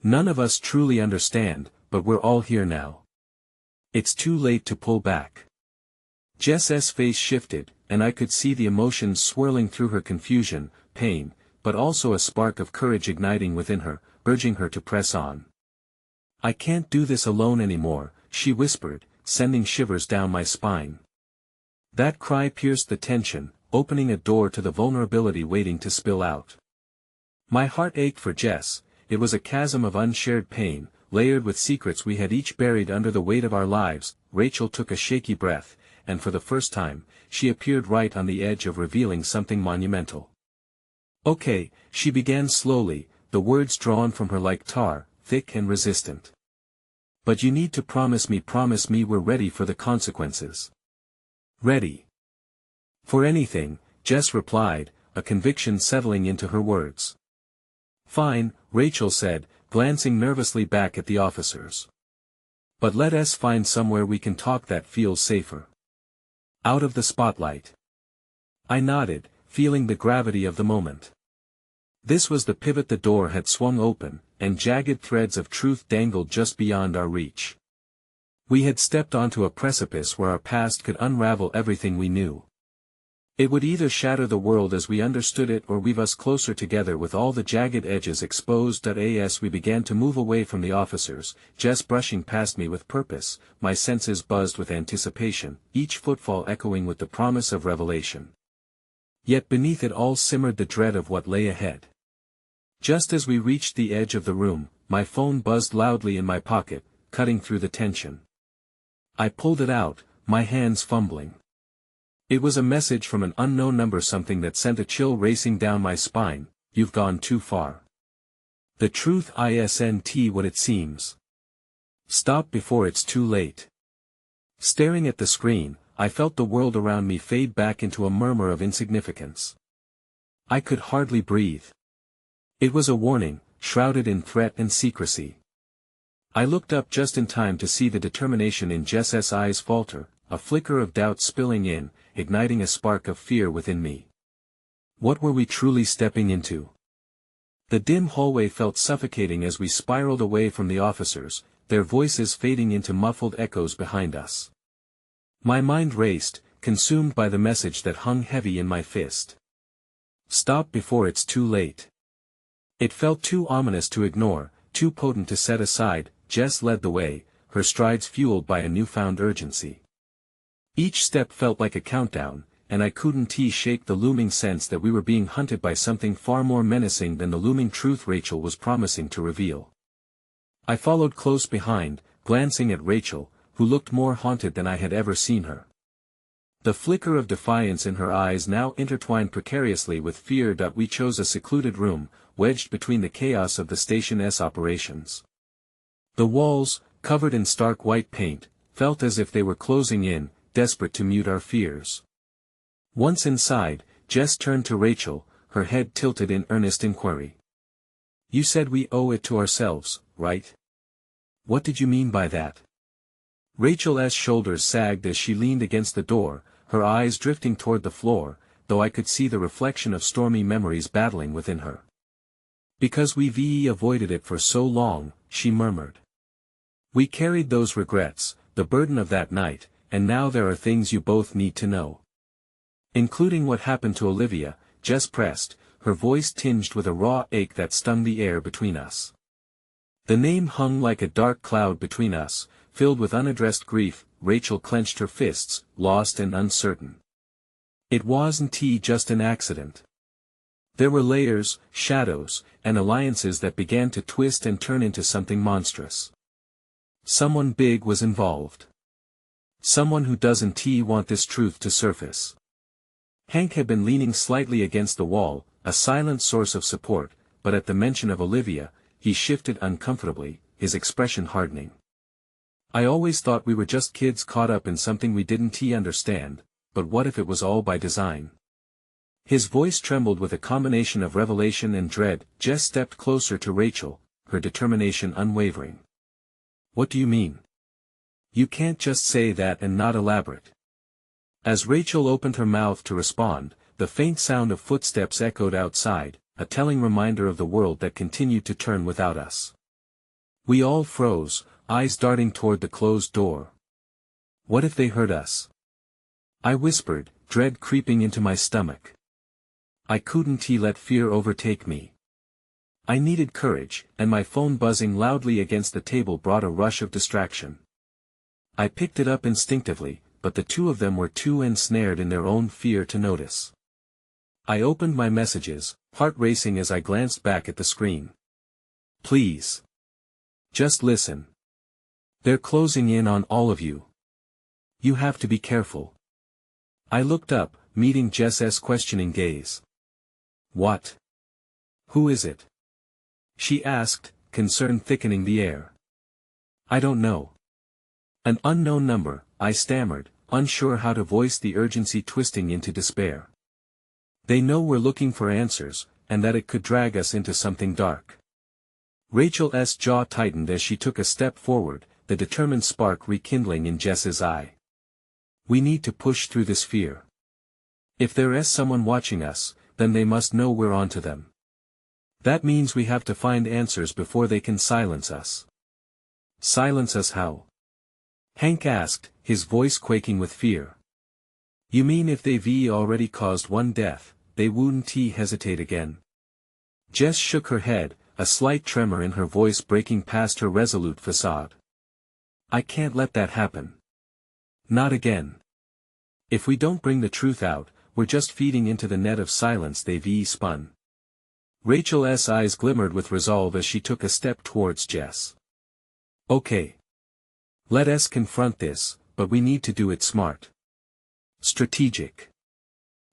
None of us truly understand, but we're all here now. It's too late to pull back. Jess's face shifted, and I could see the emotions swirling through her: confusion, pain, but also a spark of courage igniting within her, urging her to press on. I can't do this alone anymore, she whispered, sending shivers down my spine. That cry pierced the tension, opening a door to the vulnerability waiting to spill out. My heart ached for Jess. It was a chasm of unshared pain, layered with secrets we had each buried under the weight of our lives. Rachel took a shaky breath, and for the first time, she appeared right on the edge of revealing something monumental. Okay, she began slowly, the words drawn from her like tar, thick and resistant. But you need to promise me we're ready for the consequences. Ready. For anything, Jess replied, a conviction settling into her words. Fine, Rachel said, glancing nervously back at the officers. But let us find somewhere we can talk that feels safer. Out of the spotlight. I nodded, feeling the gravity of the moment. This was the pivot. The door had swung open, and jagged threads of truth dangled just beyond our reach. We had stepped onto a precipice where our past could unravel everything we knew. It would either shatter the world as we understood it or weave us closer together with all the jagged edges exposed. As we began to move away from the officers, Jess brushing past me with purpose, my senses buzzed with anticipation, each footfall echoing with the promise of revelation. Yet beneath it all simmered the dread of what lay ahead. Just as we reached the edge of the room, my phone buzzed loudly in my pocket, cutting through the tension. I pulled it out, my hands fumbling. It was a message from an unknown number, something that sent a chill racing down my spine. You've gone too far. The truth isn't what it seems. Stop before it's too late. Staring at the screen, I felt the world around me fade back into a murmur of insignificance. I could hardly breathe. It was a warning, shrouded in threat and secrecy. I looked up just in time to see the determination in Jess's eyes falter, a flicker of doubt spilling in, igniting a spark of fear within me. What were we truly stepping into? The dim hallway felt suffocating as we spiraled away from the officers, their voices fading into muffled echoes behind us. My mind raced, consumed by the message that hung heavy in my fist. Stop before it's too late. It felt too ominous to ignore, too potent to set aside. Jess led the way, her strides fueled by a newfound urgency. Each step felt like a countdown, and I couldn't shake the looming sense that we were being hunted by something far more menacing than the looming truth Rachel was promising to reveal. I followed close behind, glancing at Rachel, who looked more haunted than I had ever seen her. The flicker of defiance in her eyes now intertwined precariously with fear. We chose a secluded room, wedged between the chaos of the station's operations. The walls, covered in stark white paint, felt as if they were closing in, desperate to mute our fears. Once inside, Jess turned to Rachel, her head tilted in earnest inquiry. You said we owe it to ourselves, right? What did you mean by that? Rachel's shoulders sagged as she leaned against the door, her eyes drifting toward the floor, though I could see the reflection of stormy memories battling within her. Because we've avoided it for so long, she murmured. We carried those regrets, the burden of that night, and now there are things you both need to know. Including what happened to Olivia, Jess pressed, her voice tinged with a raw ache that stung the air between us. The name hung like a dark cloud between us, filled with unaddressed grief. Rachel clenched her fists, lost and uncertain. It wasn't just an accident. There were layers, shadows, and alliances that began to twist and turn into something monstrous. Someone big was involved. Someone who doesn't want this truth to surface. Hank had been leaning slightly against the wall, a silent source of support, but at the mention of Olivia, he shifted uncomfortably, his expression hardening. I always thought we were just kids caught up in something we didn't understand, but what if it was all by design? His voice trembled with a combination of revelation and dread. Jess stepped closer to Rachel, her determination unwavering. What do you mean? You can't just say that and not elaborate. As Rachel opened her mouth to respond, the faint sound of footsteps echoed outside, a telling reminder of the world that continued to turn without us. We all froze, eyes darting toward the closed door. What if they heard us? I whispered, dread creeping into my stomach. I couldn't let fear overtake me. I needed courage, and my phone buzzing loudly against the table brought a rush of distraction. I picked it up instinctively, but the two of them were too ensnared in their own fear to notice. I opened my messages, heart racing as I glanced back at the screen. Please. Just listen. They're closing in on all of you. You have to be careful. I looked up, meeting Jess's questioning gaze. What? Who is it? She asked, concern thickening the air. I don't know. An unknown number, I stammered, unsure how to voice the urgency twisting into despair. They know we're looking for answers, and that it could drag us into something dark. Rachel's jaw tightened as she took a step forward, the determined spark rekindling in Jess's eye. We need to push through this fear. If there is someone watching us, then they must know we're onto them. That means we have to find answers before they can silence us. Silence us how? Hank asked, his voice quaking with fear. You mean if they've already caused one death, they wouldn't hesitate again? Jess shook her head, a slight tremor in her voice breaking past her resolute facade. I can't let that happen. Not again. If we don't bring the truth out, we're just feeding into the net of silence they've spun. Rachel's eyes glimmered with resolve as she took a step towards Jess. Okay. Let us confront this, but we need to do it smart. Strategic.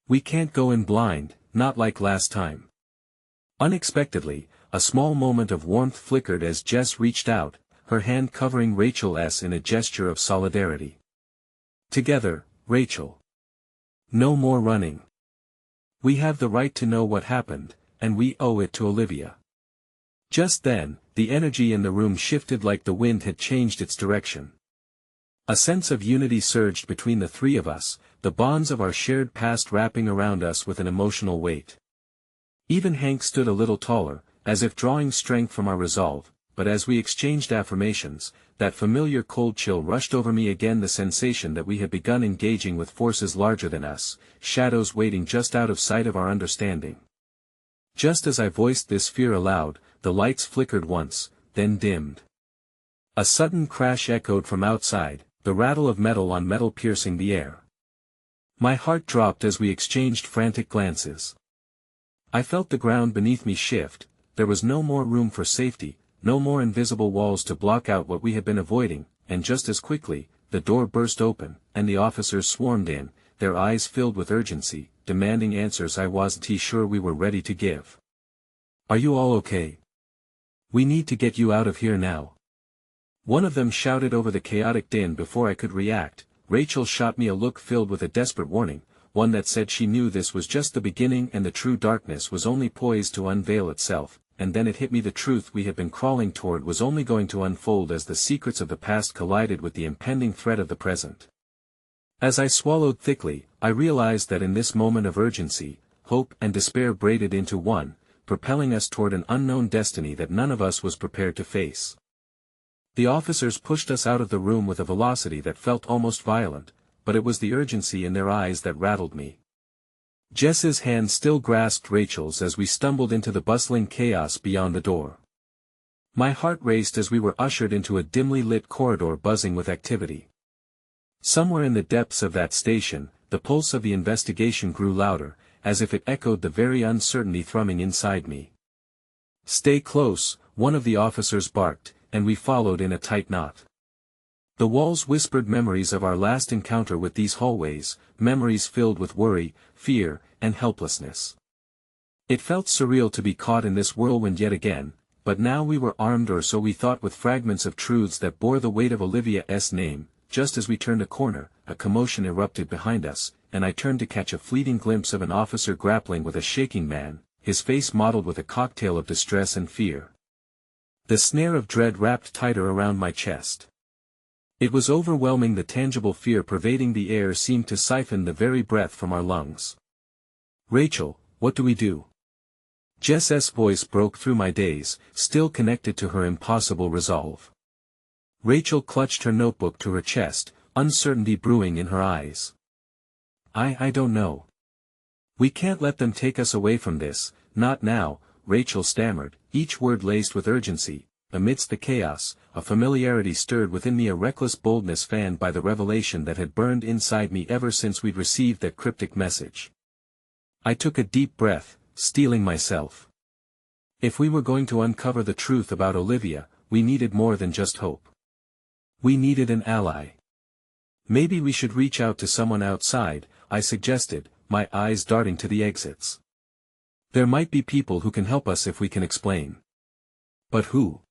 We can't go in blind, not like last time. Unexpectedly, a small moment of warmth flickered as Jess reached out, her hand covering Rachel's in a gesture of solidarity. Together, Rachel. No more running. We have the right to know what happened, and we owe it to Olivia. Just then, the energy in the room shifted like the wind had changed its direction. A sense of unity surged between the three of us, the bonds of our shared past wrapping around us with an emotional weight. Even Hank stood a little taller, as if drawing strength from our resolve, but as we exchanged affirmations, that familiar cold chill rushed over me again, the sensation that we had begun engaging with forces larger than us, shadows waiting just out of sight of our understanding. Just as I voiced this fear aloud, the lights flickered once, then dimmed. A sudden crash echoed from outside, the rattle of metal on metal piercing the air. My heart dropped as we exchanged frantic glances. I felt the ground beneath me shift, there was no more room for safety, no more invisible walls to block out what we had been avoiding, and just as quickly, the door burst open, and the officers swarmed in, their eyes filled with urgency, demanding answers I wasn't sure we were ready to give. Are you all okay? We need to get you out of here now. One of them shouted over the chaotic din. Before I could react, Rachel shot me a look filled with a desperate warning, one that said she knew this was just the beginning and the true darkness was only poised to unveil itself, and then it hit me: the truth we had been crawling toward was only going to unfold as the secrets of the past collided with the impending threat of the present. As I swallowed thickly, I realized that in this moment of urgency, hope and despair braided into one, propelling us toward an unknown destiny that none of us was prepared to face. The officers pushed us out of the room with a velocity that felt almost violent, but it was the urgency in their eyes that rattled me. Jess's hand still grasped Rachel's as we stumbled into the bustling chaos beyond the door. My heart raced as we were ushered into a dimly lit corridor buzzing with activity. Somewhere in the depths of that station, the pulse of the investigation grew louder, as if it echoed the very uncertainty thrumming inside me. Stay close, one of the officers barked, and we followed in a tight knot. The walls whispered memories of our last encounter with these hallways, memories filled with worry, fear, and helplessness. It felt surreal to be caught in this whirlwind yet again, but now we were armed, or so we thought, with fragments of truths that bore the weight of Olivia's name. Just as we turned a corner, a commotion erupted behind us, and I turned to catch a fleeting glimpse of an officer grappling with a shaking man, his face mottled with a cocktail of distress and fear. The snare of dread wrapped tighter around my chest. It was overwhelming. The tangible fear pervading the air seemed to siphon the very breath from our lungs. "Rachel, what do we do?" Jess's voice broke through my daze, still connected to her impossible resolve. Rachel clutched her notebook to her chest, uncertainty brewing in her eyes. I don't know. "We can't let them take us away from this, not now," Rachel stammered, each word laced with urgency. Amidst the chaos, a familiarity stirred within me, a reckless boldness fanned by the revelation that had burned inside me ever since we'd received that cryptic message. I took a deep breath, steeling myself. If we were going to uncover the truth about Olivia, we needed more than just hope. We needed an ally. "Maybe we should reach out to someone outside," I suggested, my eyes darting to the exits. "There might be people who can help us if we can explain." "But who?"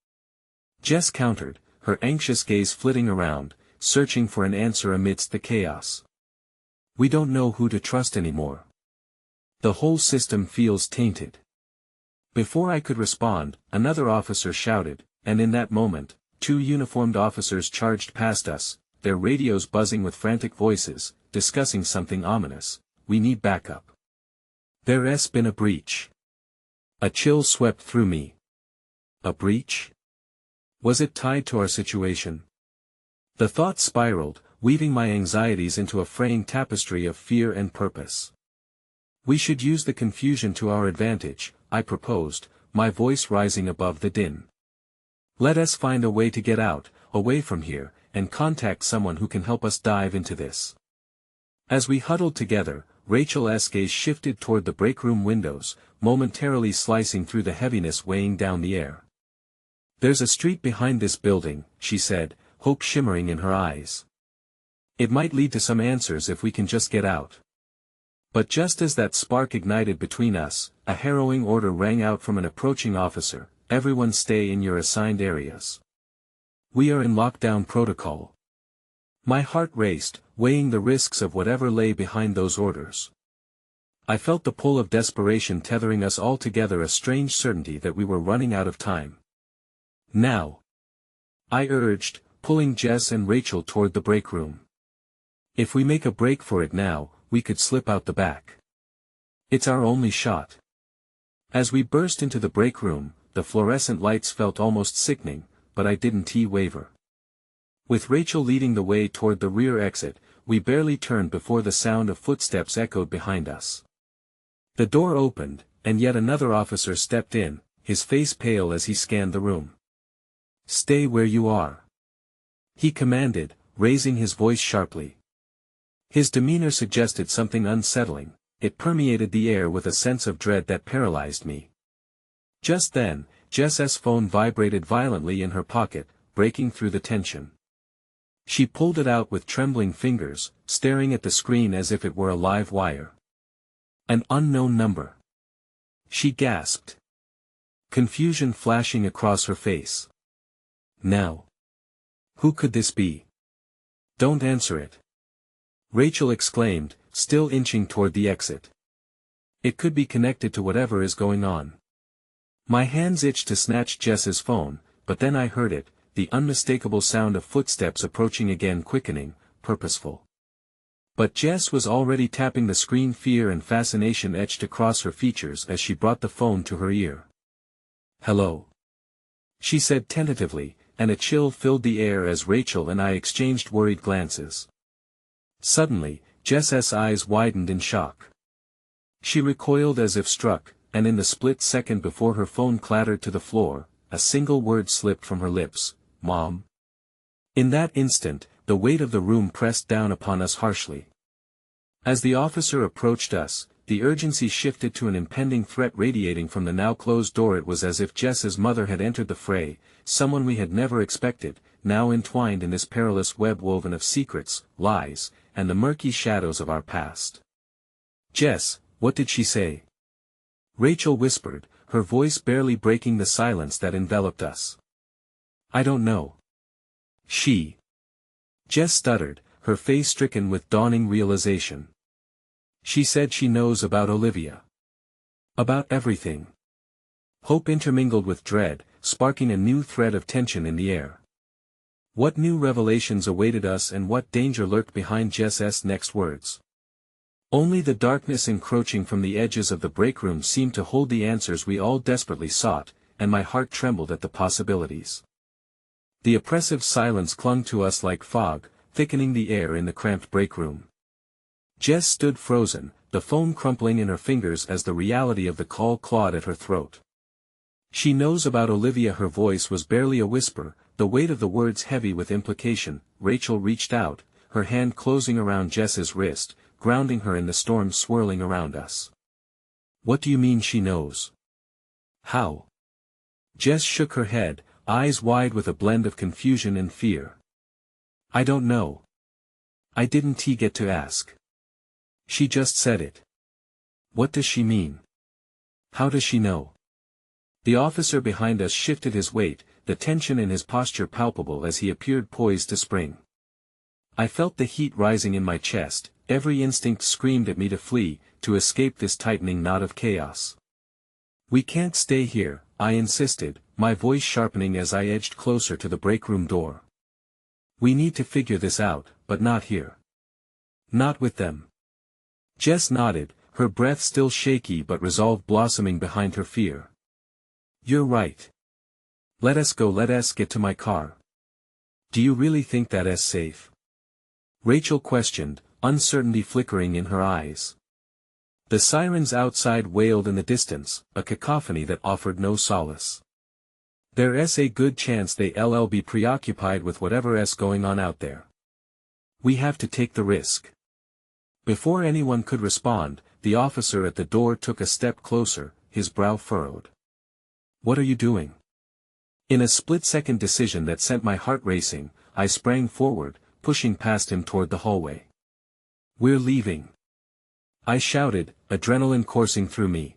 Jess countered, her anxious gaze flitting around, searching for an answer amidst the chaos. "We don't know who to trust anymore. The whole system feels tainted." Before I could respond, another officer shouted, and in that moment, two uniformed officers charged past us, their radios buzzing with frantic voices, discussing something ominous. "We need backup. There's been a breach." A chill swept through me. A breach? Was it tied to our situation? The thought spiraled, weaving my anxieties into a fraying tapestry of fear and purpose. "We should use the confusion to our advantage," I proposed, my voice rising above the din. "Let us find a way to get out, away from here, and contact someone who can help us dive into this." As we huddled together, Rachel's gaze shifted toward the breakroom windows, momentarily slicing through the heaviness weighing down the air. "There's a street behind this building," she said, hope shimmering in her eyes. "It might lead to some answers if we can just get out." But just as that spark ignited between us, a harrowing order rang out from an approaching officer: "Everyone stay in your assigned areas. We are in lockdown protocol." My heart raced, weighing the risks of whatever lay behind those orders. I felt the pull of desperation tethering us all together, a strange certainty that we were running out of time. "Now," I urged, pulling Jess and Rachel toward the break room. "If we make a break for it now, we could slip out the back. It's our only shot." As we burst into the break room, the fluorescent lights felt almost sickening, but I didn't waver. With Rachel leading the way toward the rear exit, we barely turned before the sound of footsteps echoed behind us. The door opened, and yet another officer stepped in, his face pale as he scanned the room. "Stay where you are," he commanded, raising his voice sharply. His demeanor suggested something unsettling. It permeated the air with a sense of dread that paralyzed me. Just then, Jess's phone vibrated violently in her pocket, breaking through the tension. She pulled it out with trembling fingers, staring at the screen as if it were a live wire. "An unknown number," she gasped, confusion flashing across her face. "Now, who could this be?" "Don't answer it," Rachel exclaimed, still inching toward the exit. "It could be connected to whatever is going on." My hands itched to snatch Jess's phone, but then I heard it, the unmistakable sound of footsteps approaching again, quickening, purposeful. But Jess was already tapping the screen, fear and fascination etched across her features as she brought the phone to her ear. "Hello," she said tentatively, and a chill filled the air as Rachel and I exchanged worried glances. Suddenly, Jess's eyes widened in shock. She recoiled as if struck, and in the split second before her phone clattered to the floor, a single word slipped from her lips: "Mom." In that instant, the weight of the room pressed down upon us harshly. As the officer approached us, the urgency shifted to an impending threat radiating from the now closed door. It was as if Jess's mother had entered the fray, someone we had never expected, now entwined in this perilous web woven of secrets, lies, and the murky shadows of our past. "Jess, what did she say?" Rachel whispered, her voice barely breaking the silence that enveloped us. "I don't know." Jess stuttered, her face stricken with dawning realization. "She said she knows about Olivia. About everything." Hope intermingled with dread, sparking a new thread of tension in the air. What new revelations awaited us and what danger lurked behind Jess's next words? Only the darkness encroaching from the edges of the break room seemed to hold the answers we all desperately sought, and my heart trembled at the possibilities. The oppressive silence clung to us like fog, thickening the air in the cramped break room. Jess stood frozen, the phone crumpling in her fingers as the reality of the call clawed at her throat. "She knows about Olivia." Her voice was barely a whisper, the weight of the words heavy with implication. Rachel reached out, her hand closing around Jess's wrist, grounding her in the storm swirling around us. "What do you mean she knows? How?" Jess shook her head, eyes wide with a blend of confusion and fear. "I don't know. I didn't get to ask. She just said it." "What does she mean? How does she know?" The officer behind us shifted his weight, the tension in his posture palpable as he appeared poised to spring. I felt the heat rising in my chest, every instinct screamed at me to flee, to escape this tightening knot of chaos. "We can't stay here," I insisted, my voice sharpening as I edged closer to the break room door. "We need to figure this out, but not here. Not with them." Jess nodded, her breath still shaky but resolve blossoming behind her fear. "You're right. Let us go. Let us get to my car." "Do you really think that's safe?" Rachel questioned, uncertainty flickering in her eyes. The sirens outside wailed in the distance, a cacophony that offered no solace. "There's a good chance they'll be preoccupied with whatever's going on out there. We have to take the risk." Before anyone could respond, the officer at the door took a step closer, his brow furrowed. "What are you doing?" In a split-second decision that sent my heart racing, I sprang forward, pushing past him toward the hallway. "We're leaving," I shouted, adrenaline coursing through me.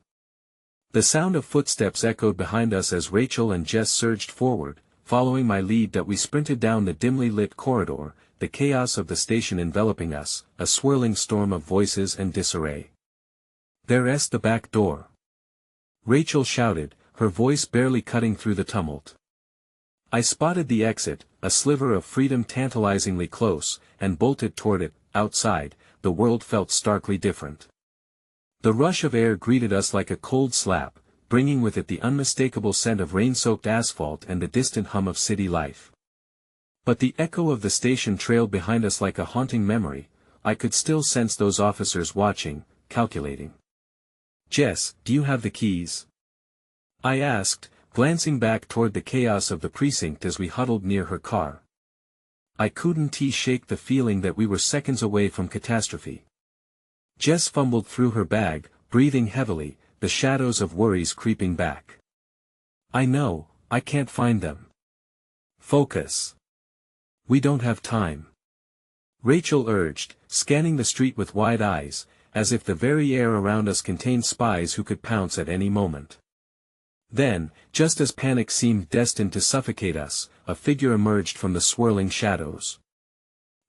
The sound of footsteps echoed behind us as Rachel and Jess surged forward, following my lead that we sprinted down the dimly lit corridor, the chaos of the station enveloping us, a swirling storm of voices and disarray. "There's the back door," Rachel shouted, her voice barely cutting through the tumult. I spotted the exit, a sliver of freedom tantalizingly close, and bolted toward it. Outside, the world felt starkly different. The rush of air greeted us like a cold slap, bringing with it the unmistakable scent of rain-soaked asphalt and the distant hum of city life. But the echo of the station trailed behind us like a haunting memory. I could still sense those officers watching, calculating. "Jess, do you have the keys?" I asked, glancing back toward the chaos of the precinct as we huddled near her car. I couldn't shake the feeling that we were seconds away from catastrophe. Jess fumbled through her bag, breathing heavily, the shadows of worries creeping back. "I know, I can't find them." "Focus. We don't have time," Rachel urged, scanning the street with wide eyes, as if the very air around us contained spies who could pounce at any moment. Then, just as panic seemed destined to suffocate us, a figure emerged from the swirling shadows.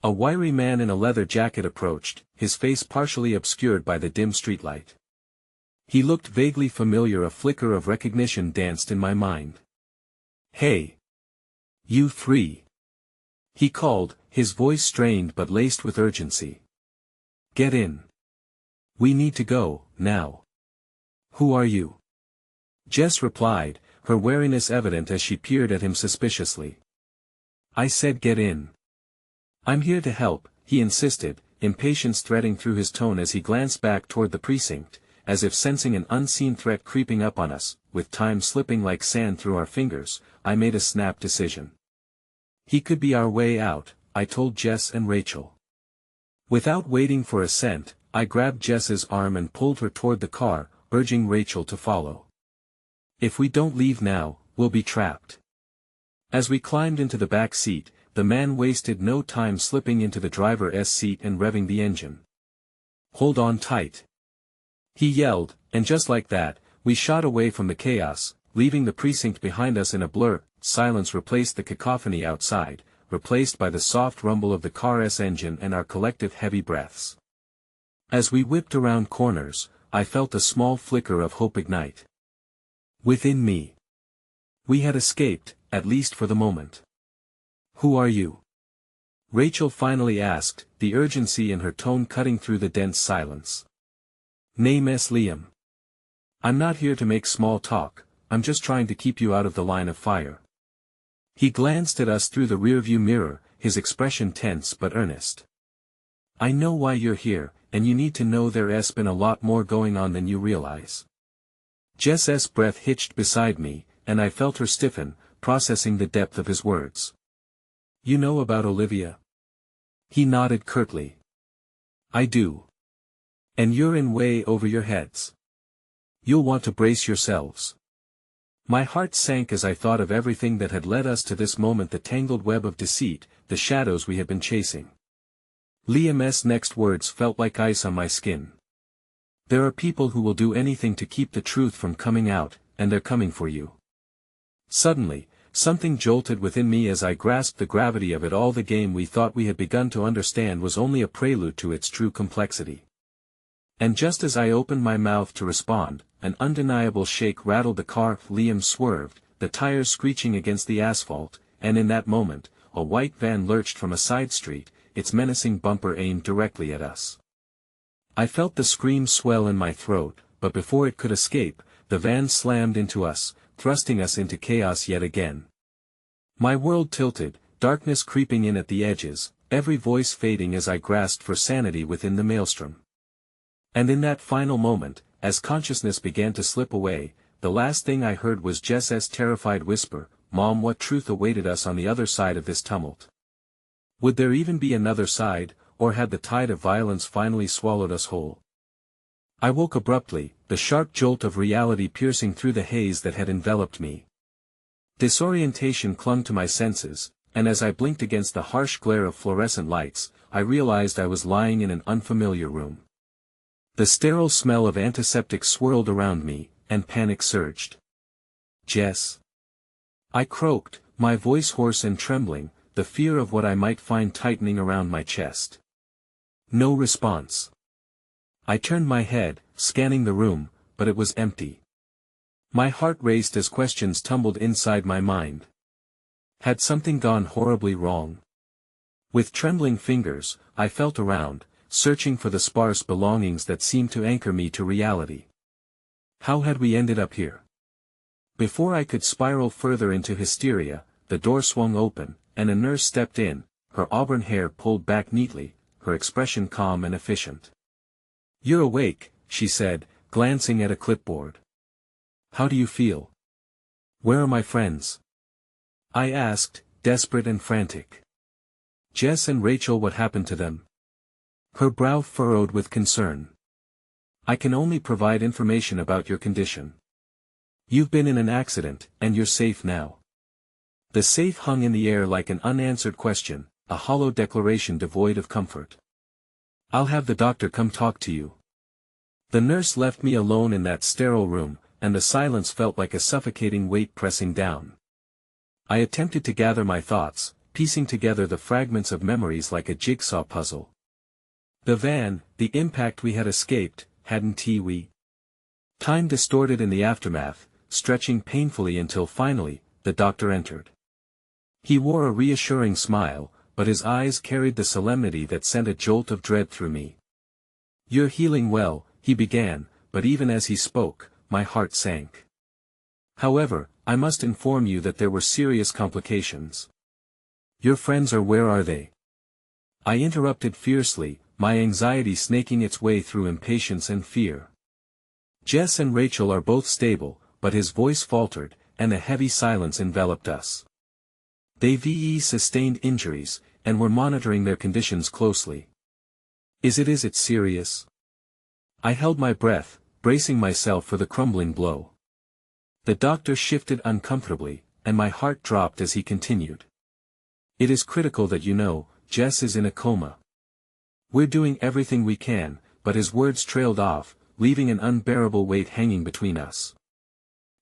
A wiry man in a leather jacket approached, his face partially obscured by the dim streetlight. He looked vaguely familiar. A flicker of recognition danced in my mind. "Hey! You three!" he called, his voice strained but laced with urgency. "Get in. We need to go, now." "Who are you?" Jess replied, her wariness evident as she peered at him suspiciously. "I said get in." "I'm here to help," he insisted, impatience threading through his tone as he glanced back toward the precinct, as if sensing an unseen threat creeping up on us. With time slipping like sand through our fingers, I made a snap decision. He could be our way out, I told Jess and Rachel. Without waiting for assent, I grabbed Jess's arm and pulled her toward the car, urging Rachel to follow. "If we don't leave now, we'll be trapped." As we climbed into the back seat, the man wasted no time slipping into the driver's seat and revving the engine. "Hold on tight," he yelled, and just like that, we shot away from the chaos, leaving the precinct behind us in a blur. Silence replaced the cacophony outside, replaced by the soft rumble of the car's engine and our collective heavy breaths. As we whipped around corners, I felt a small flicker of hope ignite within me. We had escaped, at least for the moment. Who are you? Rachel finally asked, the urgency in her tone cutting through the dense silence. Name is Liam. I'm not here to make small talk, I'm just trying to keep you out of the line of fire. He glanced at us through the rearview mirror, his expression tense but earnest. I know why you're here, and you need to know there's been a lot more going on than you realize. Jess's breath hitched beside me, and I felt her stiffen, processing the depth of his words. You know about Olivia? He nodded curtly. I do. And you're in way over your heads. You'll want to brace yourselves. My heart sank as I thought of everything that had led us to this moment, the tangled web of deceit, the shadows we had been chasing. Liam's next words felt like ice on my skin. There are people who will do anything to keep the truth from coming out, and they're coming for you. Suddenly, something jolted within me as I grasped the gravity of it all. The game we thought we had begun to understand was only a prelude to its true complexity. And just as I opened my mouth to respond, an undeniable shake rattled the car. Liam swerved, the tires screeching against the asphalt, and in that moment, a white van lurched from a side street, its menacing bumper aimed directly at us. I felt the scream swell in my throat, but before it could escape, the van slammed into us, thrusting us into chaos yet again. My world tilted, darkness creeping in at the edges, every voice fading as I grasped for sanity within the maelstrom. And in that final moment, as consciousness began to slip away, the last thing I heard was Jess's terrified whisper, Mom, what truth awaited us on the other side of this tumult? Would there even be another side, or had the tide of violence finally swallowed us whole? I woke abruptly, the sharp jolt of reality piercing through the haze that had enveloped me. Disorientation clung to my senses, and as I blinked against the harsh glare of fluorescent lights, I realized I was lying in an unfamiliar room. The sterile smell of antiseptic swirled around me, and panic surged. Jess. I croaked, my voice hoarse and trembling, the fear of what I might find tightening around my chest. No response. I turned my head, scanning the room, but it was empty. My heart raced as questions tumbled inside my mind. Had something gone horribly wrong? With trembling fingers, I felt around, searching for the sparse belongings that seemed to anchor me to reality. How had we ended up here? Before I could spiral further into hysteria, the door swung open, and a nurse stepped in, her auburn hair pulled back neatly, her expression calm and efficient. You're awake, she said, glancing at a clipboard. How do you feel? Where are my friends? I asked, desperate and frantic. Jess and Rachel, what happened to them? Her brow furrowed with concern. I can only provide information about your condition. You've been in an accident, and you're safe now. The safe hung in the air like an unanswered question, a hollow declaration devoid of comfort. I'll have the doctor come talk to you. The nurse left me alone in that sterile room, and the silence felt like a suffocating weight pressing down. I attempted to gather my thoughts, piecing together the fragments of memories like a jigsaw puzzle. The van, the impact we had escaped, hadn't we? Time distorted in the aftermath, stretching painfully until finally, the doctor entered. He wore a reassuring smile, but his eyes carried the solemnity that sent a jolt of dread through me. You're healing well, he began, but even as he spoke, my heart sank. However, I must inform you that there were serious complications. Your friends are where are they? I interrupted fiercely, my anxiety snaking its way through impatience and fear. Jess and Rachel are both stable, but his voice faltered, and a heavy silence enveloped us. They've sustained injuries, and we're monitoring their conditions closely. Is it serious? I held my breath, bracing myself for the crumbling blow. The doctor shifted uncomfortably, and my heart dropped as he continued. It is critical that you know, Jess is in a coma. We're doing everything we can, but his words trailed off, leaving an unbearable weight hanging between us.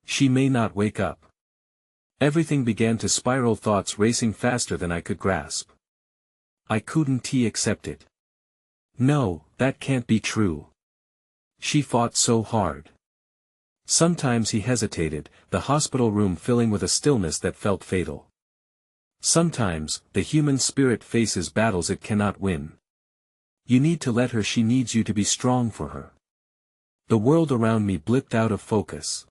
She may not wake up. Everything began to spiral, thoughts racing faster than I could grasp. I couldn't accept it. No, that can't be true. She fought so hard. Sometimes he hesitated, the hospital room filling with a stillness that felt fatal. Sometimes, the human spirit faces battles it cannot win. You need to let her, she needs you to be strong for her. The world around me blipped out of focus.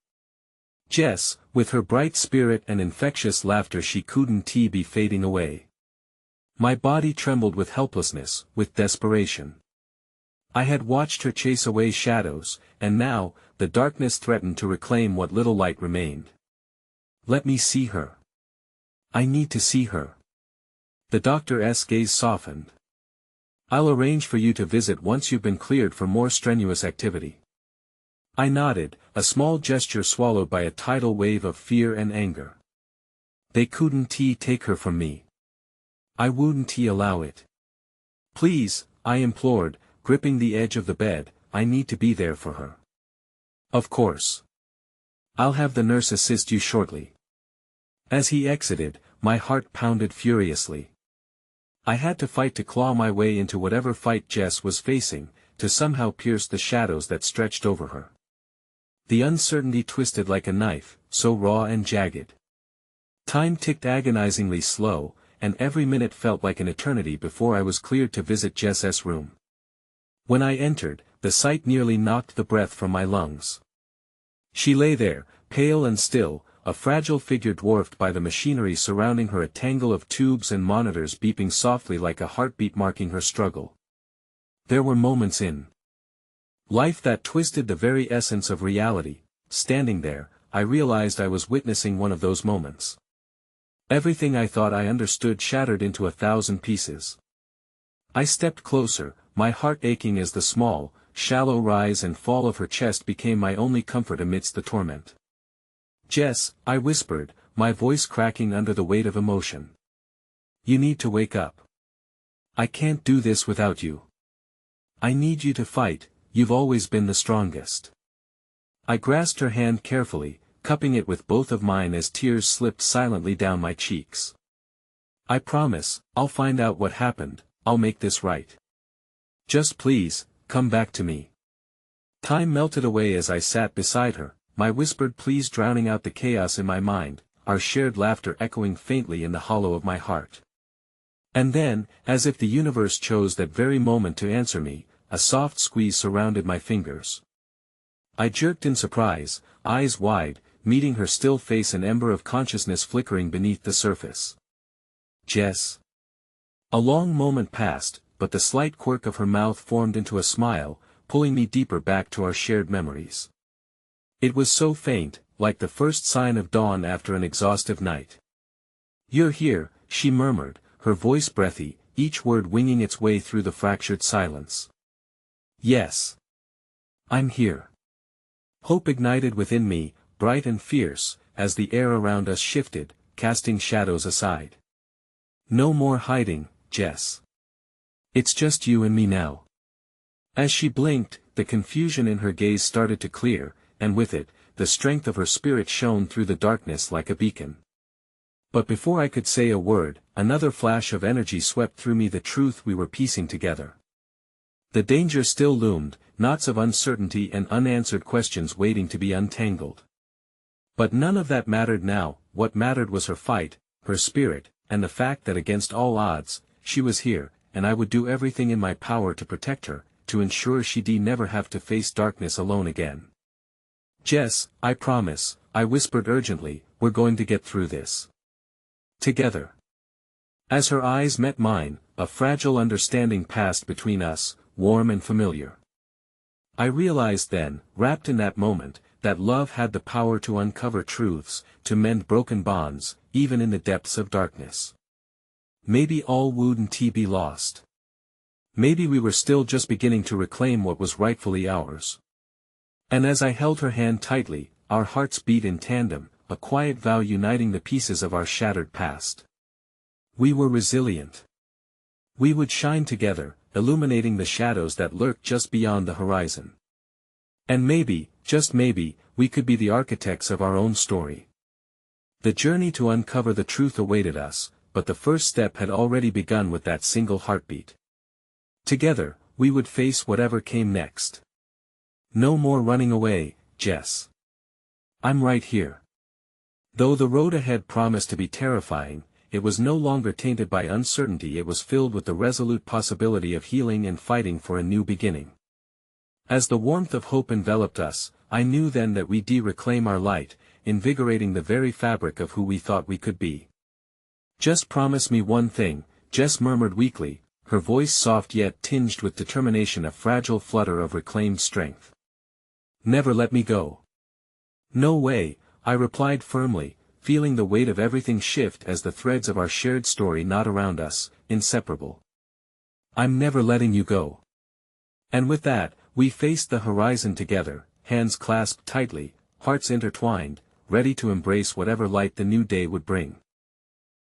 Jess, with her bright spirit and infectious laughter, she couldn't be fading away. My body trembled with helplessness, with desperation. I had watched her chase away shadows, and now, the darkness threatened to reclaim what little light remained. Let me see her. I need to see her. The doctor's gaze softened. I'll arrange for you to visit once you've been cleared for more strenuous activity. I nodded, a small gesture swallowed by a tidal wave of fear and anger. They couldn't take her from me. I wouldn't allow it. Please, I implored, gripping the edge of the bed, I need to be there for her. Of course. I'll have the nurse assist you shortly. As he exited, my heart pounded furiously. I had to fight to claw my way into whatever fight Jess was facing, to somehow pierce the shadows that stretched over her. The uncertainty twisted like a knife, so raw and jagged. Time ticked agonizingly slow, and every minute felt like an eternity before I was cleared to visit Jess's room. When I entered, the sight nearly knocked the breath from my lungs. She lay there, pale and still, a fragile figure dwarfed by the machinery surrounding her, a tangle of tubes and monitors beeping softly like a heartbeat marking her struggle. There were moments in life that twisted the very essence of reality. Standing there, I realized I was witnessing one of those moments. Everything I thought I understood shattered into 1,000 pieces. I stepped closer, my heart aching as the small, shallow rise and fall of her chest became my only comfort amidst the torment. Jess, I whispered, my voice cracking under the weight of emotion. You need to wake up. I can't do this without you. I need you to fight, you've always been the strongest. I grasped her hand carefully, cupping it with both of mine as tears slipped silently down my cheeks. I promise, I'll find out what happened, I'll make this right. Just please, come back to me. Time melted away as I sat beside her, my whispered pleas drowning out the chaos in my mind, our shared laughter echoing faintly in the hollow of my heart. And then, as if the universe chose that very moment to answer me, a soft squeeze surrounded my fingers. I jerked in surprise, eyes wide, meeting her still face, an ember of consciousness flickering beneath the surface. Jess. A long moment passed, but the slight quirk of her mouth formed into a smile, pulling me deeper back to our shared memories. It was so faint, like the first sign of dawn after an exhaustive night. You're here, she murmured, her voice breathy, each word winging its way through the fractured silence. Yes. I'm here. Hope ignited within me, bright and fierce, as the air around us shifted, casting shadows aside. No more hiding, Jess. It's just you and me now. As she blinked, the confusion in her gaze started to clear, and with it, the strength of her spirit shone through the darkness like a beacon. But before I could say a word, another flash of energy swept through me, the truth we were piecing together. The danger still loomed, knots of uncertainty and unanswered questions waiting to be untangled. But none of that mattered now. What mattered was her fight, her spirit, and the fact that against all odds, she was here, and I would do everything in my power to protect her, to ensure she'd never have to face darkness alone again. Jess, I promise, I whispered urgently, we're going to get through this. Together. As her eyes met mine, a fragile understanding passed between us, warm and familiar. I realized then, wrapped in that moment, that love had the power to uncover truths, to mend broken bonds, even in the depths of darkness. Maybe all wouldn't be lost. Maybe we were still just beginning to reclaim what was rightfully ours. And as I held her hand tightly, our hearts beat in tandem, a quiet vow uniting the pieces of our shattered past. We were resilient. We would shine together, illuminating the shadows that lurked just beyond the horizon. And maybe, just maybe, we could be the architects of our own story. The journey to uncover the truth awaited us, but the first step had already begun with that single heartbeat. Together, we would face whatever came next. No more running away, Jess. I'm right here. Though the road ahead promised to be terrifying, it was no longer tainted by uncertainty, it was filled with the resolute possibility of healing and fighting for a new beginning. As the warmth of hope enveloped us, I knew then that we'd reclaim our light, invigorating the very fabric of who we thought we could be. "Just promise me one thing," Jess murmured weakly, her voice soft yet tinged with determination, a fragile flutter of reclaimed strength. "Never let me go." "No way," I replied firmly, feeling the weight of everything shift as the threads of our shared story knot around us, inseparable. "I'm never letting you go." And with that, we faced the horizon together, hands clasped tightly, hearts intertwined, ready to embrace whatever light the new day would bring.